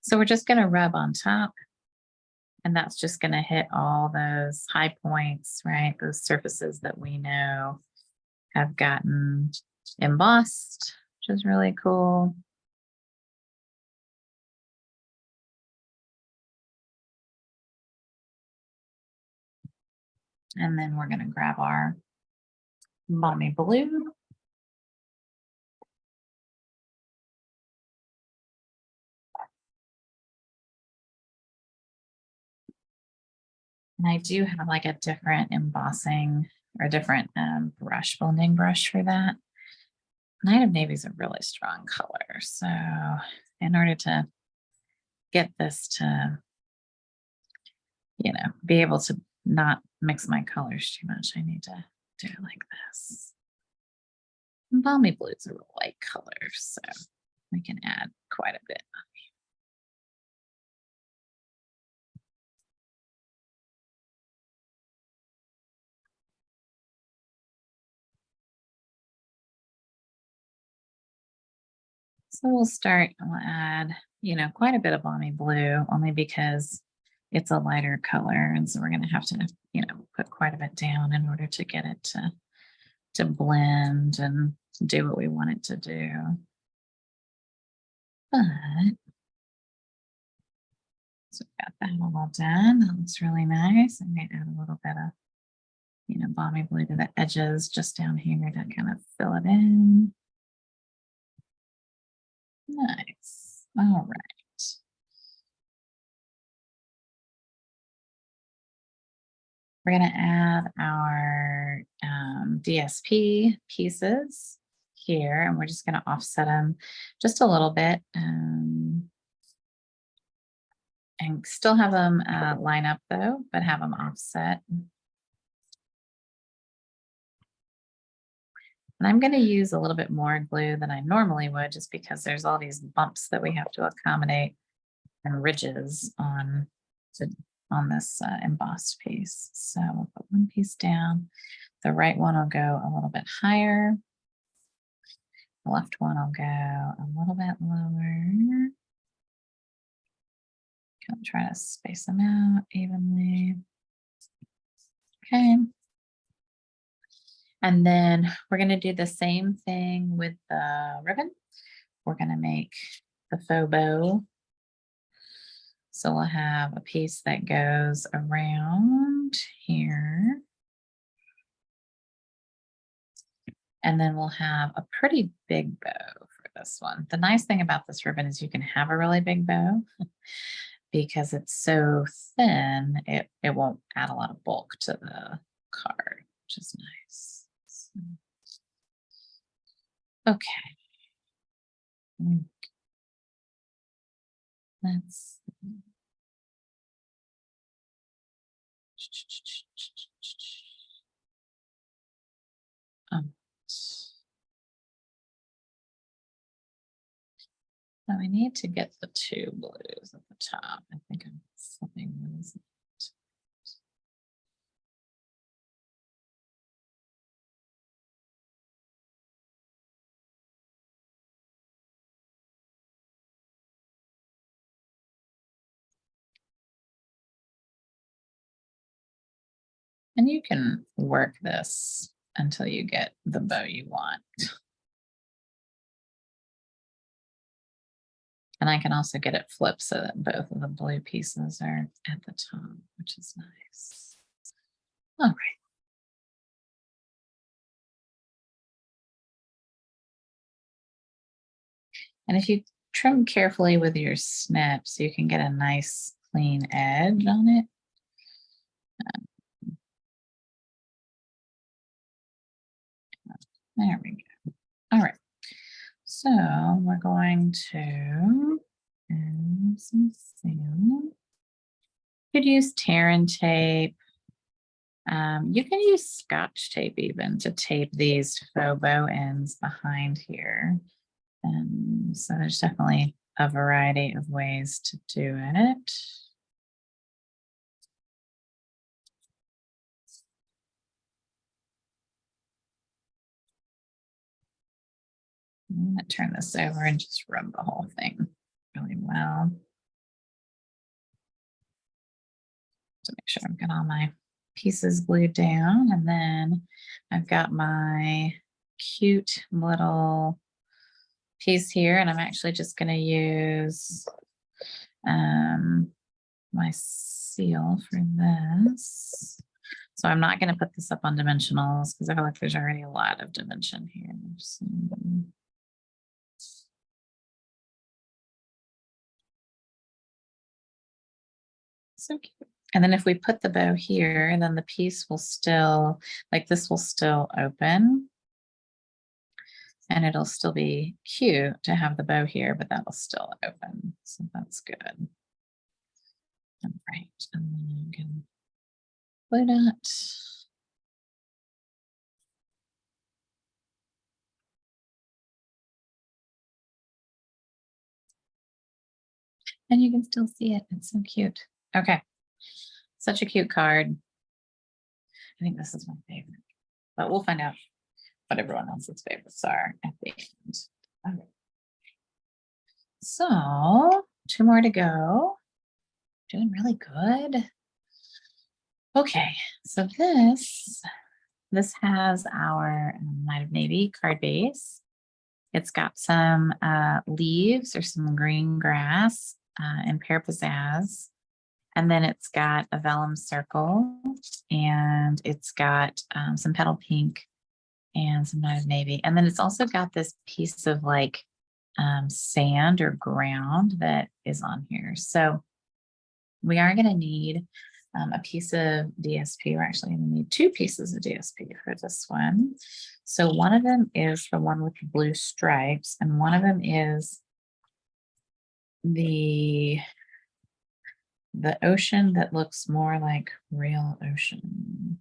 Speaker 1: So we're just going to rub on top, and that's just going to hit all those high points, right? Those surfaces that we know have gotten embossed, which is really cool. And then we're going to grab our Balmy Blue. And I do have like a different embossing or different brush, blending brush for that. Night of Navy is a really strong color. So in order to get this to, be able to not mix my colors too much, I need to do it like this. And Balmy Blue is a real light color, so we can add quite a bit. So we'll add, quite a bit of Balmy Blue, only because it's a lighter color. And so we're going to have to, put quite a bit down in order to get it to blend and do what we want it to do. But, so we've got that all done. That looks really nice. I might add a little bit of, Balmy Blue to the edges just down here to kind of fill it in. Nice. All right. We're going to add our DSP pieces here, and we're just going to offset them just a little bit and still have them line up though, but have them offset. And I'm going to use a little bit more glue than I normally would, just because there's all these bumps that we have to accommodate and ridges on this embossed piece. So we'll put one piece down. The right one will go a little bit higher. The left one will go a little bit lower. Try to space them out evenly. Okay. And then we're going to do the same thing with the ribbon. We're going to make the faux bow. So we'll have a piece that goes around here. And then we'll have a pretty big bow for this one. The nice thing about this ribbon is you can have a really big bow because it's so thin, it won't add a lot of bulk to the card, which is nice. So, okay. Let's So I need to get the two blues at the top. I think I'm slipping those. And you can work this until you get the bow you want. And I can also get it flipped so that both of the blue pieces are at the top, which is nice. All right. And if you trim carefully with your snips, you can get a nice clean edge on it. There we go. All right. So we're going to add some seal. You could use tear and tape. You can use Scotch tape even to tape these faux bow ends behind here. And so there's definitely a variety of ways to do it. I'm going to turn this over and just rub the whole thing really well to make sure I've got all my pieces glued down. And then I've got my cute little piece here, and I'm actually just going to use my seal for this. So I'm not going to put this up on dimensionals because I feel like there's already a lot of dimension here. So cute. And then if we put the bow here, then the piece will still, like this will still open. And it'll still be cute to have the bow here, but that'll still open. So that's good. All right. And then you can put it. And you can still see it. It's so cute. Okay. Such a cute card. I think this is my favorite, but we'll find out what everyone else's favorites are at the end. Okay. So 2 more to go. Doing really good. Okay, so this has our Night of Navy card base. It's got some leaves or some green grass and pear pizzazz. And then it's got a vellum circle, and it's got some petal pink and some Night of Navy. And then it's also got this piece of like sand or ground that is on here. So we are going to need a piece of DSP. We're actually going to need 2 pieces of DSP for this one. So one of them is the one with the blue stripes, and one of them is the ocean that looks more like real ocean.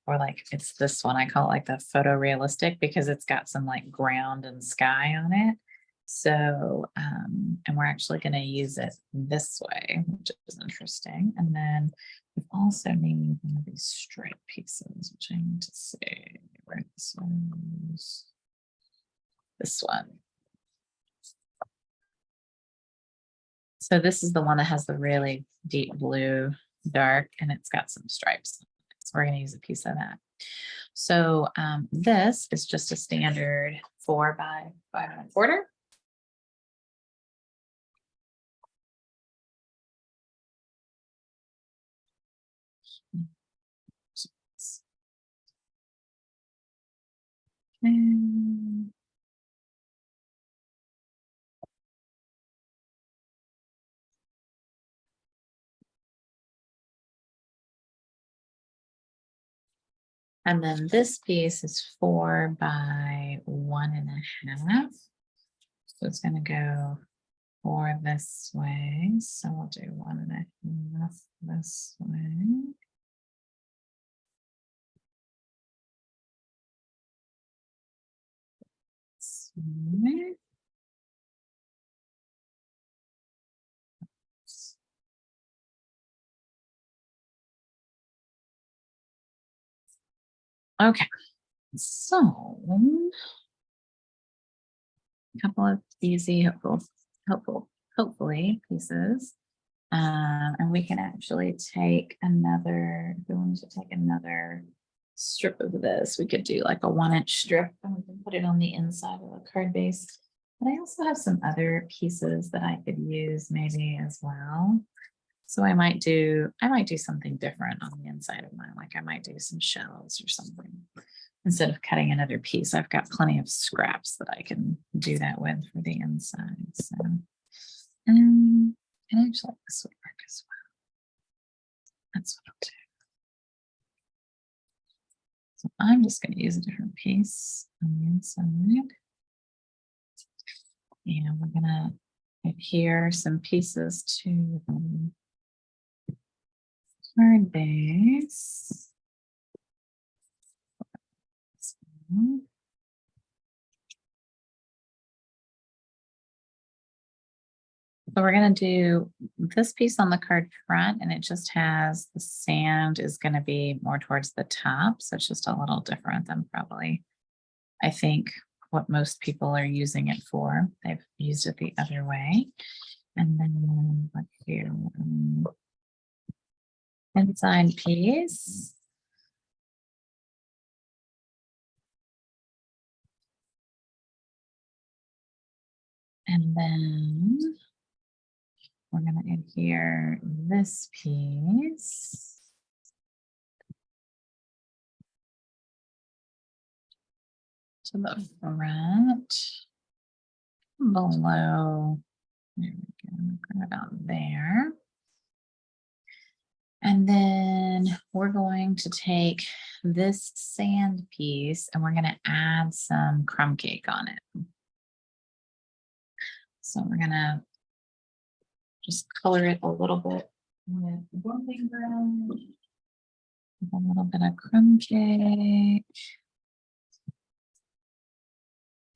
Speaker 1: Or like it's this one, I call it like the photorealistic because it's got some like ground and sky on it. So, and we're actually going to use it this way, which is interesting. And then we also need one of these stripe pieces, which I need to see where this one is. This one. So this is the one that has the really deep blue dark, and it's got some stripes. So we're going to use a piece of that. So this is just a standard 4 by 5¼ And then this piece is 4 by 1½ So it's going to go 4 this way. So we'll do 1½ this way. Okay, so a couple of easy, hopefully pieces. And we can actually take another, if we wanted to take another strip of this, we could do like a 1-inch strip and we can put it on the inside of the card base. But I also have some other pieces that I could use maybe as well. So I might do something different on the inside of mine. Like I might do some shells or something. Instead of cutting another piece, I've got plenty of scraps that I can do that with for the inside. So, and actually this would work as well. That's what I'll do. So I'm just going to use a different piece on the inside. And we're going to adhere some pieces to the card base. So we're going to do this piece on the card front, and it just has the sand is going to be more towards the top. So it's just a little different than probably, I think, what most people are using it for. They've used it the other way. And then let's do inside piece. And then we're going to adhere this piece to the front below. There we go, about there. And then we're going to take this sand piece and we're going to add some crumb cake on it. So we're going to just color it a little bit with blending brush, a little bit of crumb cake.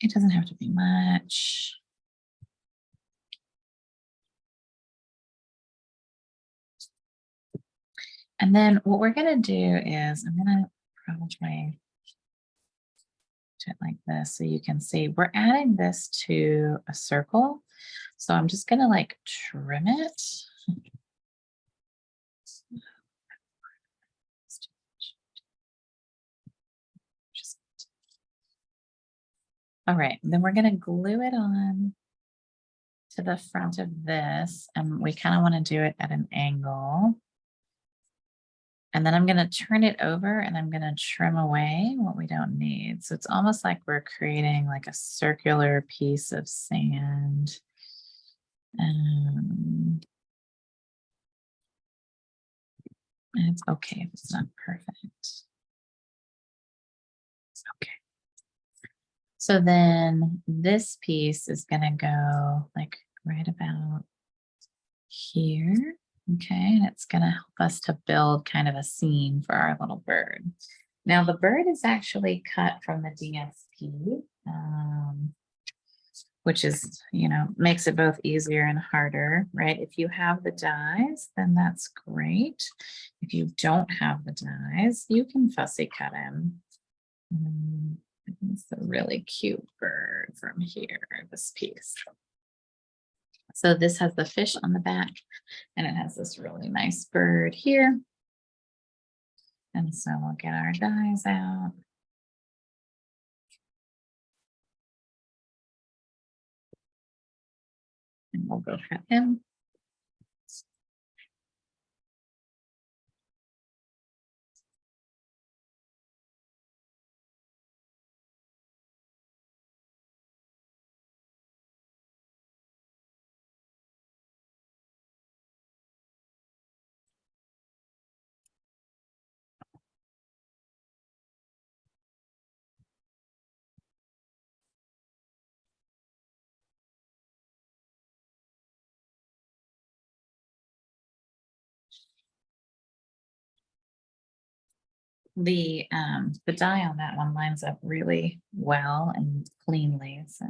Speaker 1: It doesn't have to be much. And then what we're going to do is I'm going to probably do it like this so you can see we're adding this to a circle. So I'm just going to like trim it. All right, then we're going to glue it on to the front of this, and we kind of want to do it at an angle. And then I'm going to turn it over and I'm going to trim away what we don't need. So it's almost like we're creating like a circular piece of sand. And it's okay if it's not perfect. Okay. So then this piece is going to go like right about here. Okay, and it's going to help us to build kind of a scene for our little bird. Now the bird is actually cut from the DSP, which is, you know, makes it both easier and harder, right? If you have the dies, then that's great. If you don't have the dies, you can fussy cut him. It's a really cute bird from here, this piece. So this has the fish on the back and it has this really nice bird here. And so we'll get our dies out. And we'll go cut him. The die on that one lines up really well and cleanly, so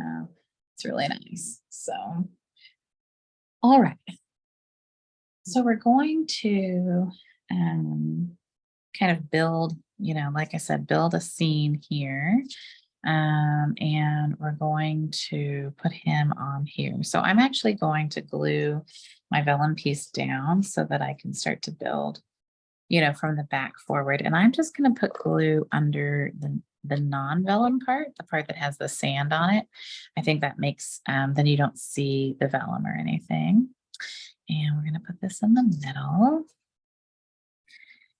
Speaker 1: it's really nice. So all right, so we're going to kind of build you know, like I said, build a scene here. And we're going to put him on here. So I'm actually going to glue my vellum piece down so that I can start to build, you know, from the back forward. And I'm just going to put glue under the non-vellum part, the part that has the sand on it. I think that makes, then you don't see the vellum or anything. And we're going to put this in the middle.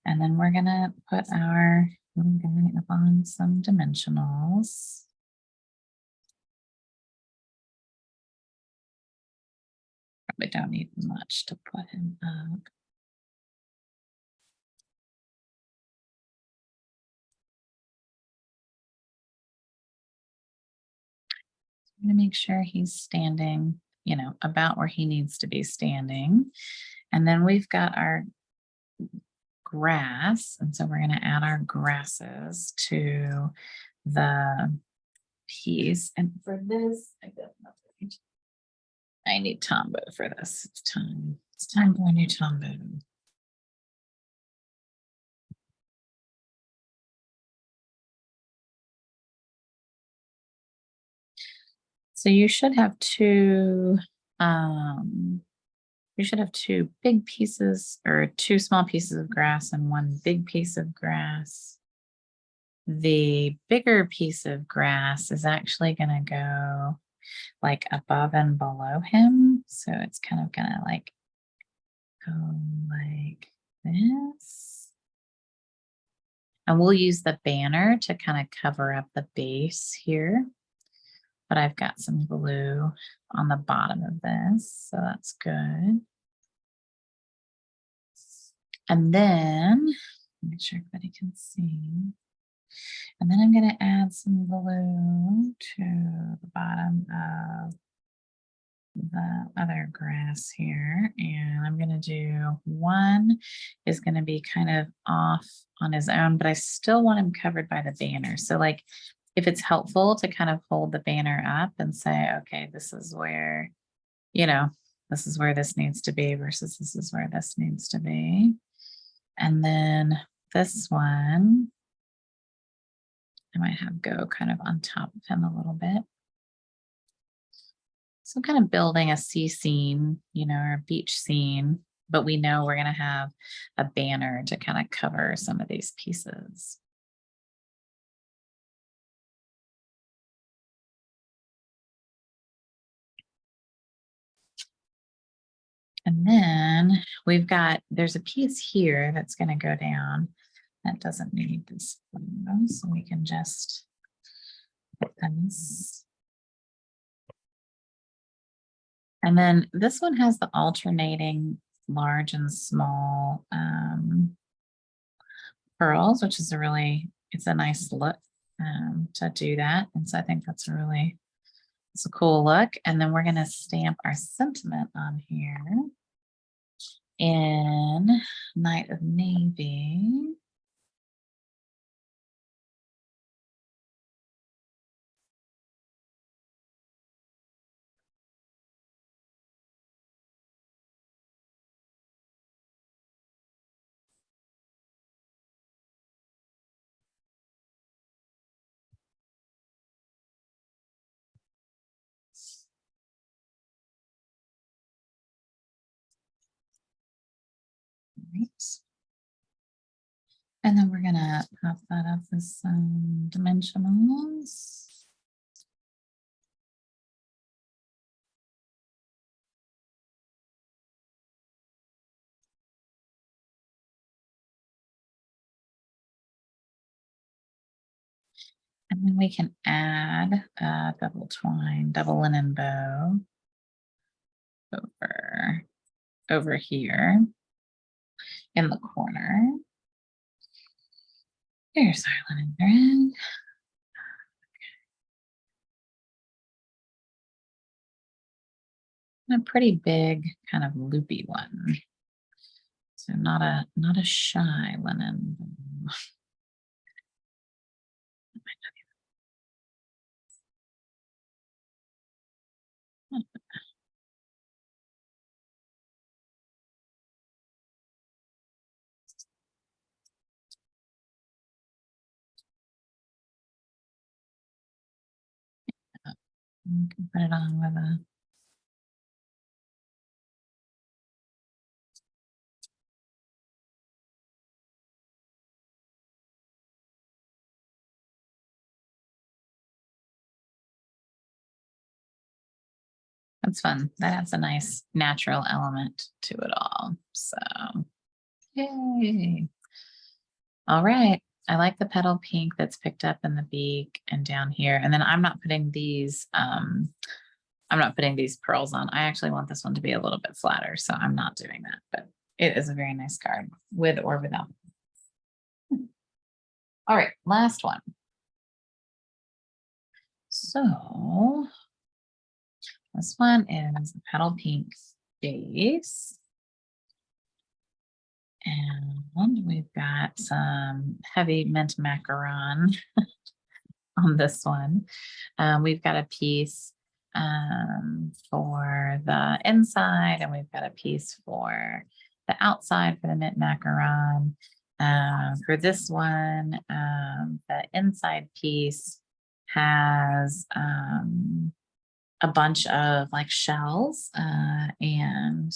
Speaker 1: And then we're going to put our little guy up on some dimensionals. Probably don't need much to put him up. I'm going to make sure he's standing, you know, about where he needs to be standing. And then we've got our grass. And so we're going to add our grasses to the piece. And for this, I need Tombow for this. It's time. It's time for a new Tombow. So you should have two big pieces or two small pieces of grass and one big piece of grass. The bigger piece of grass is actually going to go like above and below him. So it's kind of going to like go like this. And we'll use the banner to kind of cover up the base here. But I've got some glue on the bottom of this, so that's good. And then, make sure everybody can see. And then I'm going to add some glue to the bottom of the other grass here. And I'm going to do one is going to be kind of off on his own, but I still want him covered by the banner. So like if it's helpful to kind of hold the banner up and say, okay, this is where, you know, this is where this needs to be versus this is where this needs to be. And then this one, I might have go kind of on top of him a little bit. So kind of building a sea scene, you know, or a beach scene, but we know we're going to have a banner to kind of cover some of these pieces. And then there's a piece here that's going to go down that doesn't need this photo, so we can just put this. And then this one has the alternating large and small pearls, which is it's a nice look to do that. And so I think it's a cool look. And then we're going to stamp our sentiment on here in Night of Navy. Right. And then we're going to pop that up with some dimensionals. And then we can add a double twine, double linen bow over here in the corner. There's our linen thread. And a pretty big kind of loopy one. So not a shy linen. You can put it on with a. That's fun. That adds a nice natural element to it all. So, yay. All right. I like the petal pink that's picked up in the beak and down here. And then I'm not putting these pearls on. I actually want this one to be a little bit flatter, so I'm not doing that, but it is a very nice card with or without. All right, last one. So this one is the petal pink base. And we've got some heavy mint macaron on this one. We've got a piece for the inside, and we've got a piece for the outside for the mint macaron. For this one, the inside piece has a bunch of like shells, and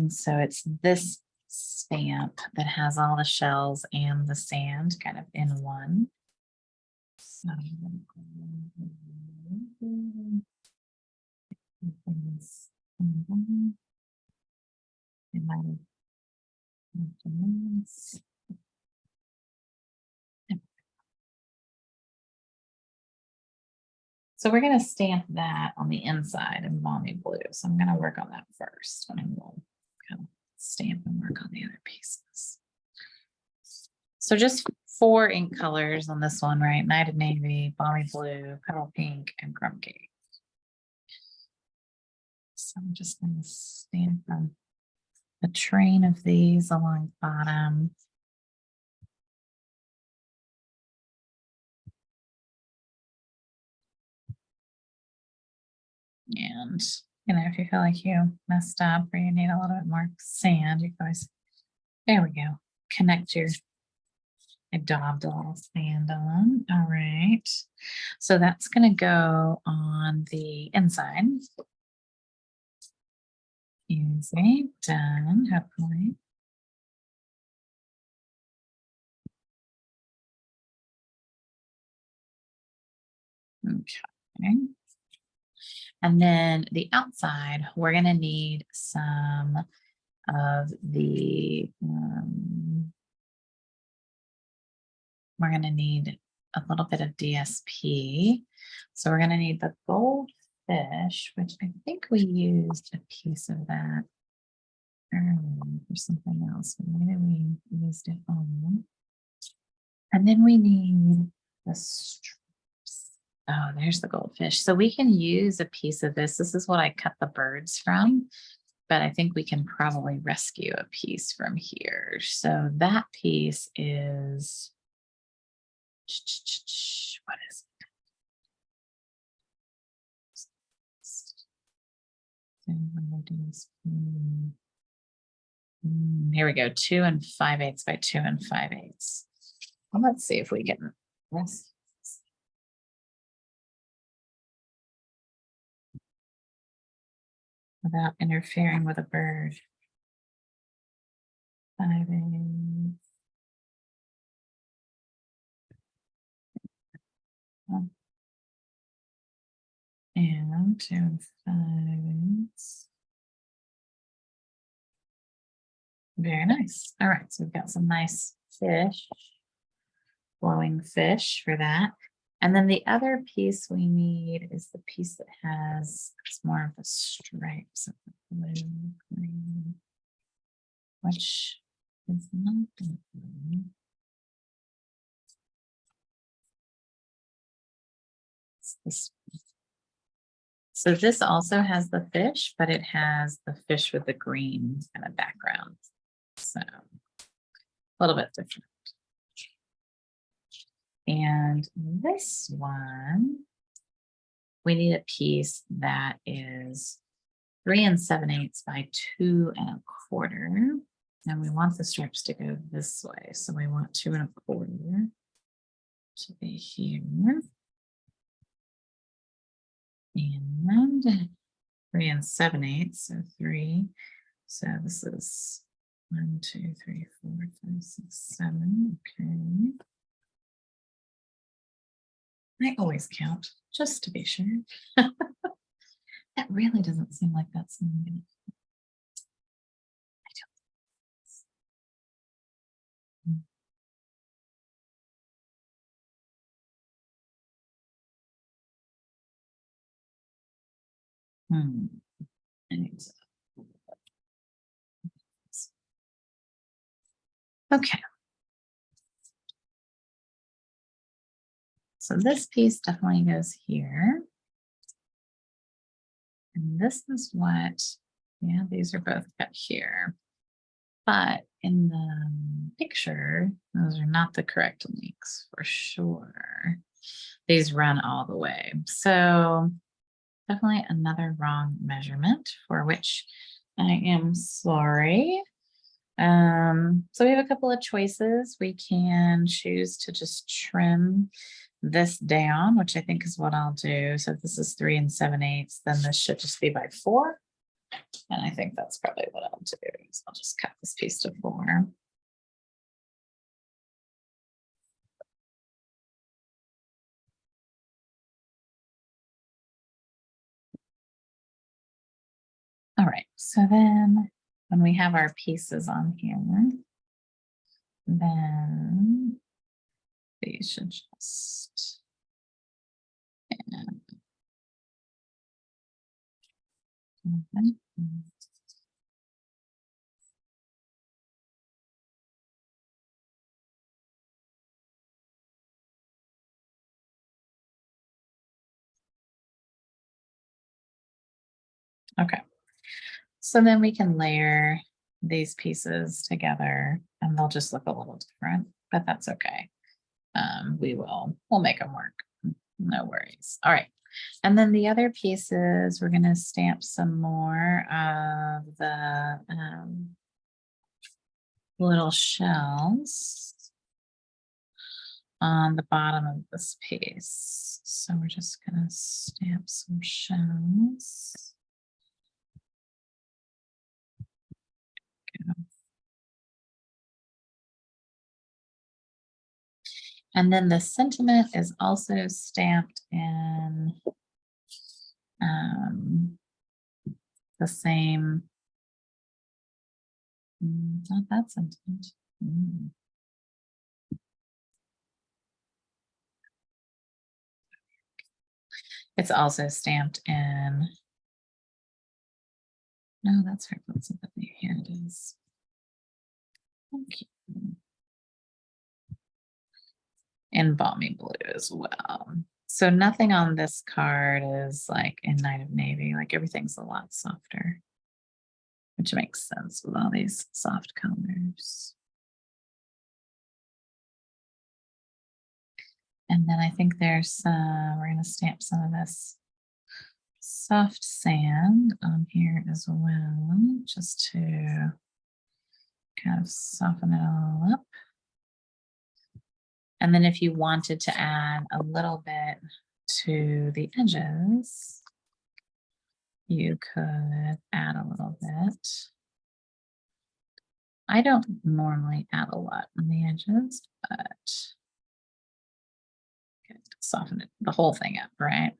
Speaker 1: so it's this stamp that has all the shells and the sand kind of in one. So so we're going to stamp that on the inside in balmy blue. So I'm going to work on that first, and then we'll kind of stamp and work on the other pieces. So just 4 ink colors on this one, right? Night of Navy, balmy blue, petal pink, and crumb cake. So I'm just going to stamp a train of these along the bottom. And, you know, if you feel like you messed up or you need a little bit more sand, you guys, there we go. Connect your, I daubed a little sand on. All right. So that's going to go on the inside. Easy, done, hopefully. Okay. And then the outside, we're going to need some of the, we're going to need a little bit of DSP. So we're going to need the goldfish, which I think we used a piece of that earlier for something else. Maybe we used it on. And then we need the strips. Oh, there's the goldfish. So we can use a piece of this. This is what I cut the birds from, but I think we can probably rescue a piece from here. So that piece is, what is it? Here we go, 2 5/8 by 2 5/8. Well, let's see if we can rescue this without interfering with a bird. 5/8. And 2 5/8. Very nice. All right, so we've got some nice fish, flowing fish for that. And then the other piece we need is the piece that has, it's more of the stripes of the blue, green, which is not the blue. It's this. So this also has the fish, but it has the fish with the green kind of background. So a little bit different. And this one, we need a piece that is 3 7/8 by 2 1/4. And we want the strips to go this way. So we want 2 1/4 to be here. And 3 7/8, so 3. So this is 1, 2, 3, 4, 5, 6, 7. Okay. I always count just to be sure. That really doesn't seem like that's something. Hmm. I need to- Okay. So this piece definitely goes here. And this is what, yeah, these are both cut here. But in the picture, those are not the correct links for sure. These run all the way. So definitely another wrong measurement for which I am sorry. So we have a couple of choices. We can choose to just trim this down, which I think is what I'll do. So if this is 3 7/8, then this should just be by 4. And I think that's probably what I'll do. So I'll just cut this piece to 4. All right, so then when we have our pieces on here, then these should just, okay. So then we can layer these pieces together and they'll just look a little different, but that's okay. We'll make them work. No worries. All right. And then the other pieces, we're going to stamp some more of the little shells on the bottom of this piece. So we're just going to stamp some shells. And then the sentiment is also stamped in the same, not that sentiment. It's also stamped in, no, that's her sympathy. Here it is. Thank you. In balmy blue as well. So nothing on this card is like in Night of Navy, like everything's a lot softer, which makes sense with all these soft colors. And then I think there's some, we're going to stamp some of this soft sand on here as well, just to kind of soften it all up. And then if you wanted to add a little bit to the edges, you could add a little bit. I don't normally add a lot on the edges, but soften it, the whole thing up, right?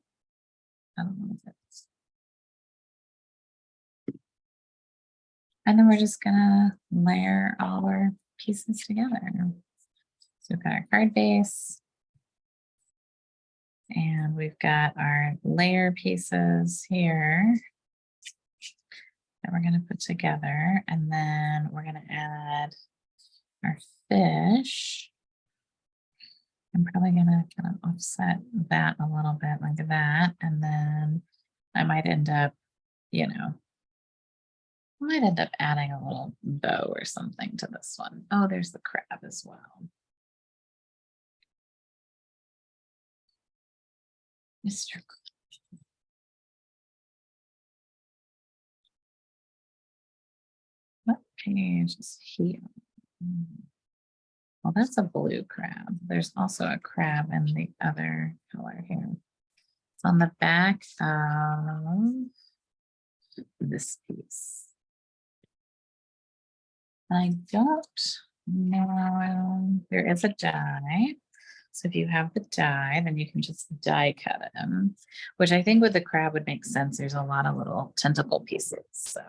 Speaker 1: I don't know if it's... And then we're just gonna layer all our pieces together. So we've got our card base, and we've got our layer pieces here that we're gonna put together, and then we're gonna add our fish. I'm probably gonna kind of offset that a little bit like that, and then I might end up, I might end up adding a little bow or something to this one. Oh, there's the crab as well. Mr. What page is he on? Well, that's a blue crab. There's also a crab in the other color here. It's on the back of this piece. I don't know. There is a die. So if you have the die, then you can just die cut them, which I think with the crab would make sense. There's a lot of little tentacle pieces. So.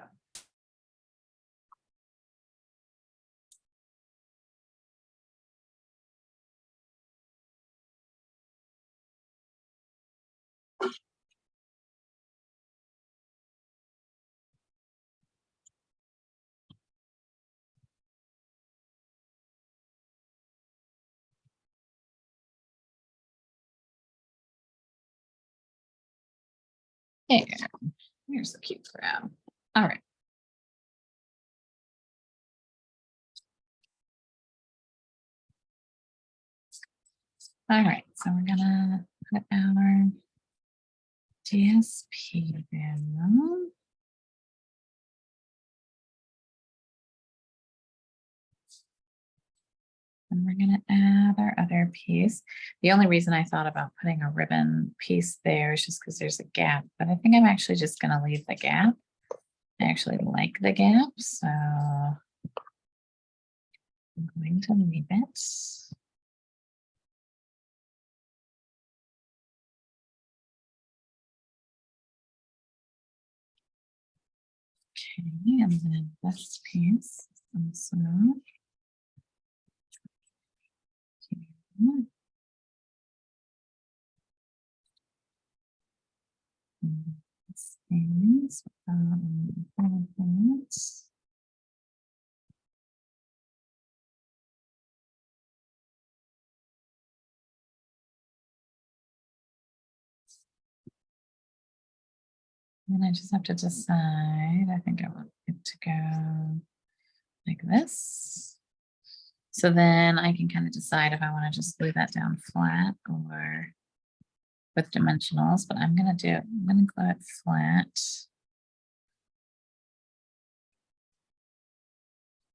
Speaker 1: There, here's the cute crab. All right. All right, so we're gonna put our DSP down. And we're gonna add our other piece. The only reason I thought about putting a ribbon piece there is just because there's a gap, but I think I'm actually just gonna leave the gap. I actually like the gap, so I'm going to leave it. Okay, and then this piece also. Okay. Things, and I just have to decide. I think I want it to go like this. So then I can kind of decide if I want to just glue that down flat or with dimensionals, but I'm going to do it. I'm going to glue it flat.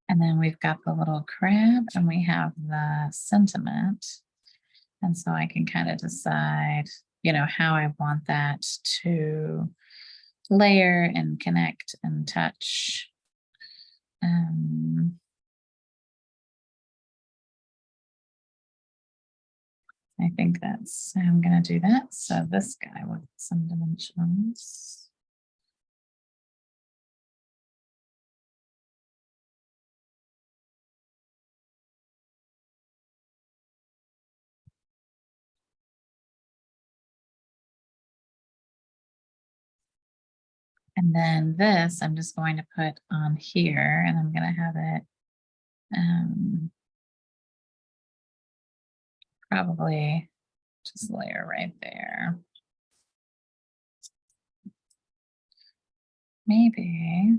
Speaker 1: And then we've got the little crab and we have the sentiment. And so I can kind of decide, you know, how I want that to layer and connect and touch. I think I'm going to do that. So this guy with some dimensions. And then this, I'm just going to put on here and I'm going to have it probably just layer right there. Maybe.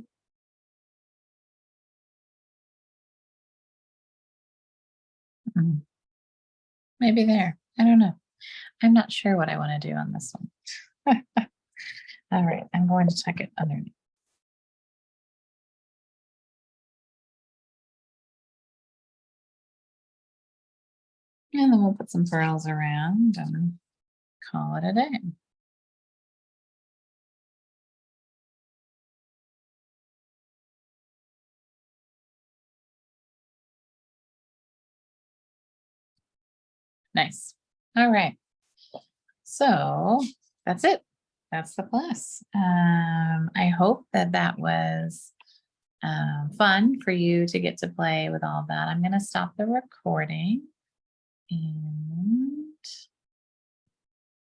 Speaker 1: Maybe there. I don't know. I'm not sure what I want to do on this one. All right, I'm going to tuck it underneath. And then we'll put some pearls around and call it a day. Nice. All right. So that's it. That's the class. I hope that was fun for you to get to play with all that. I'm going to stop the recording and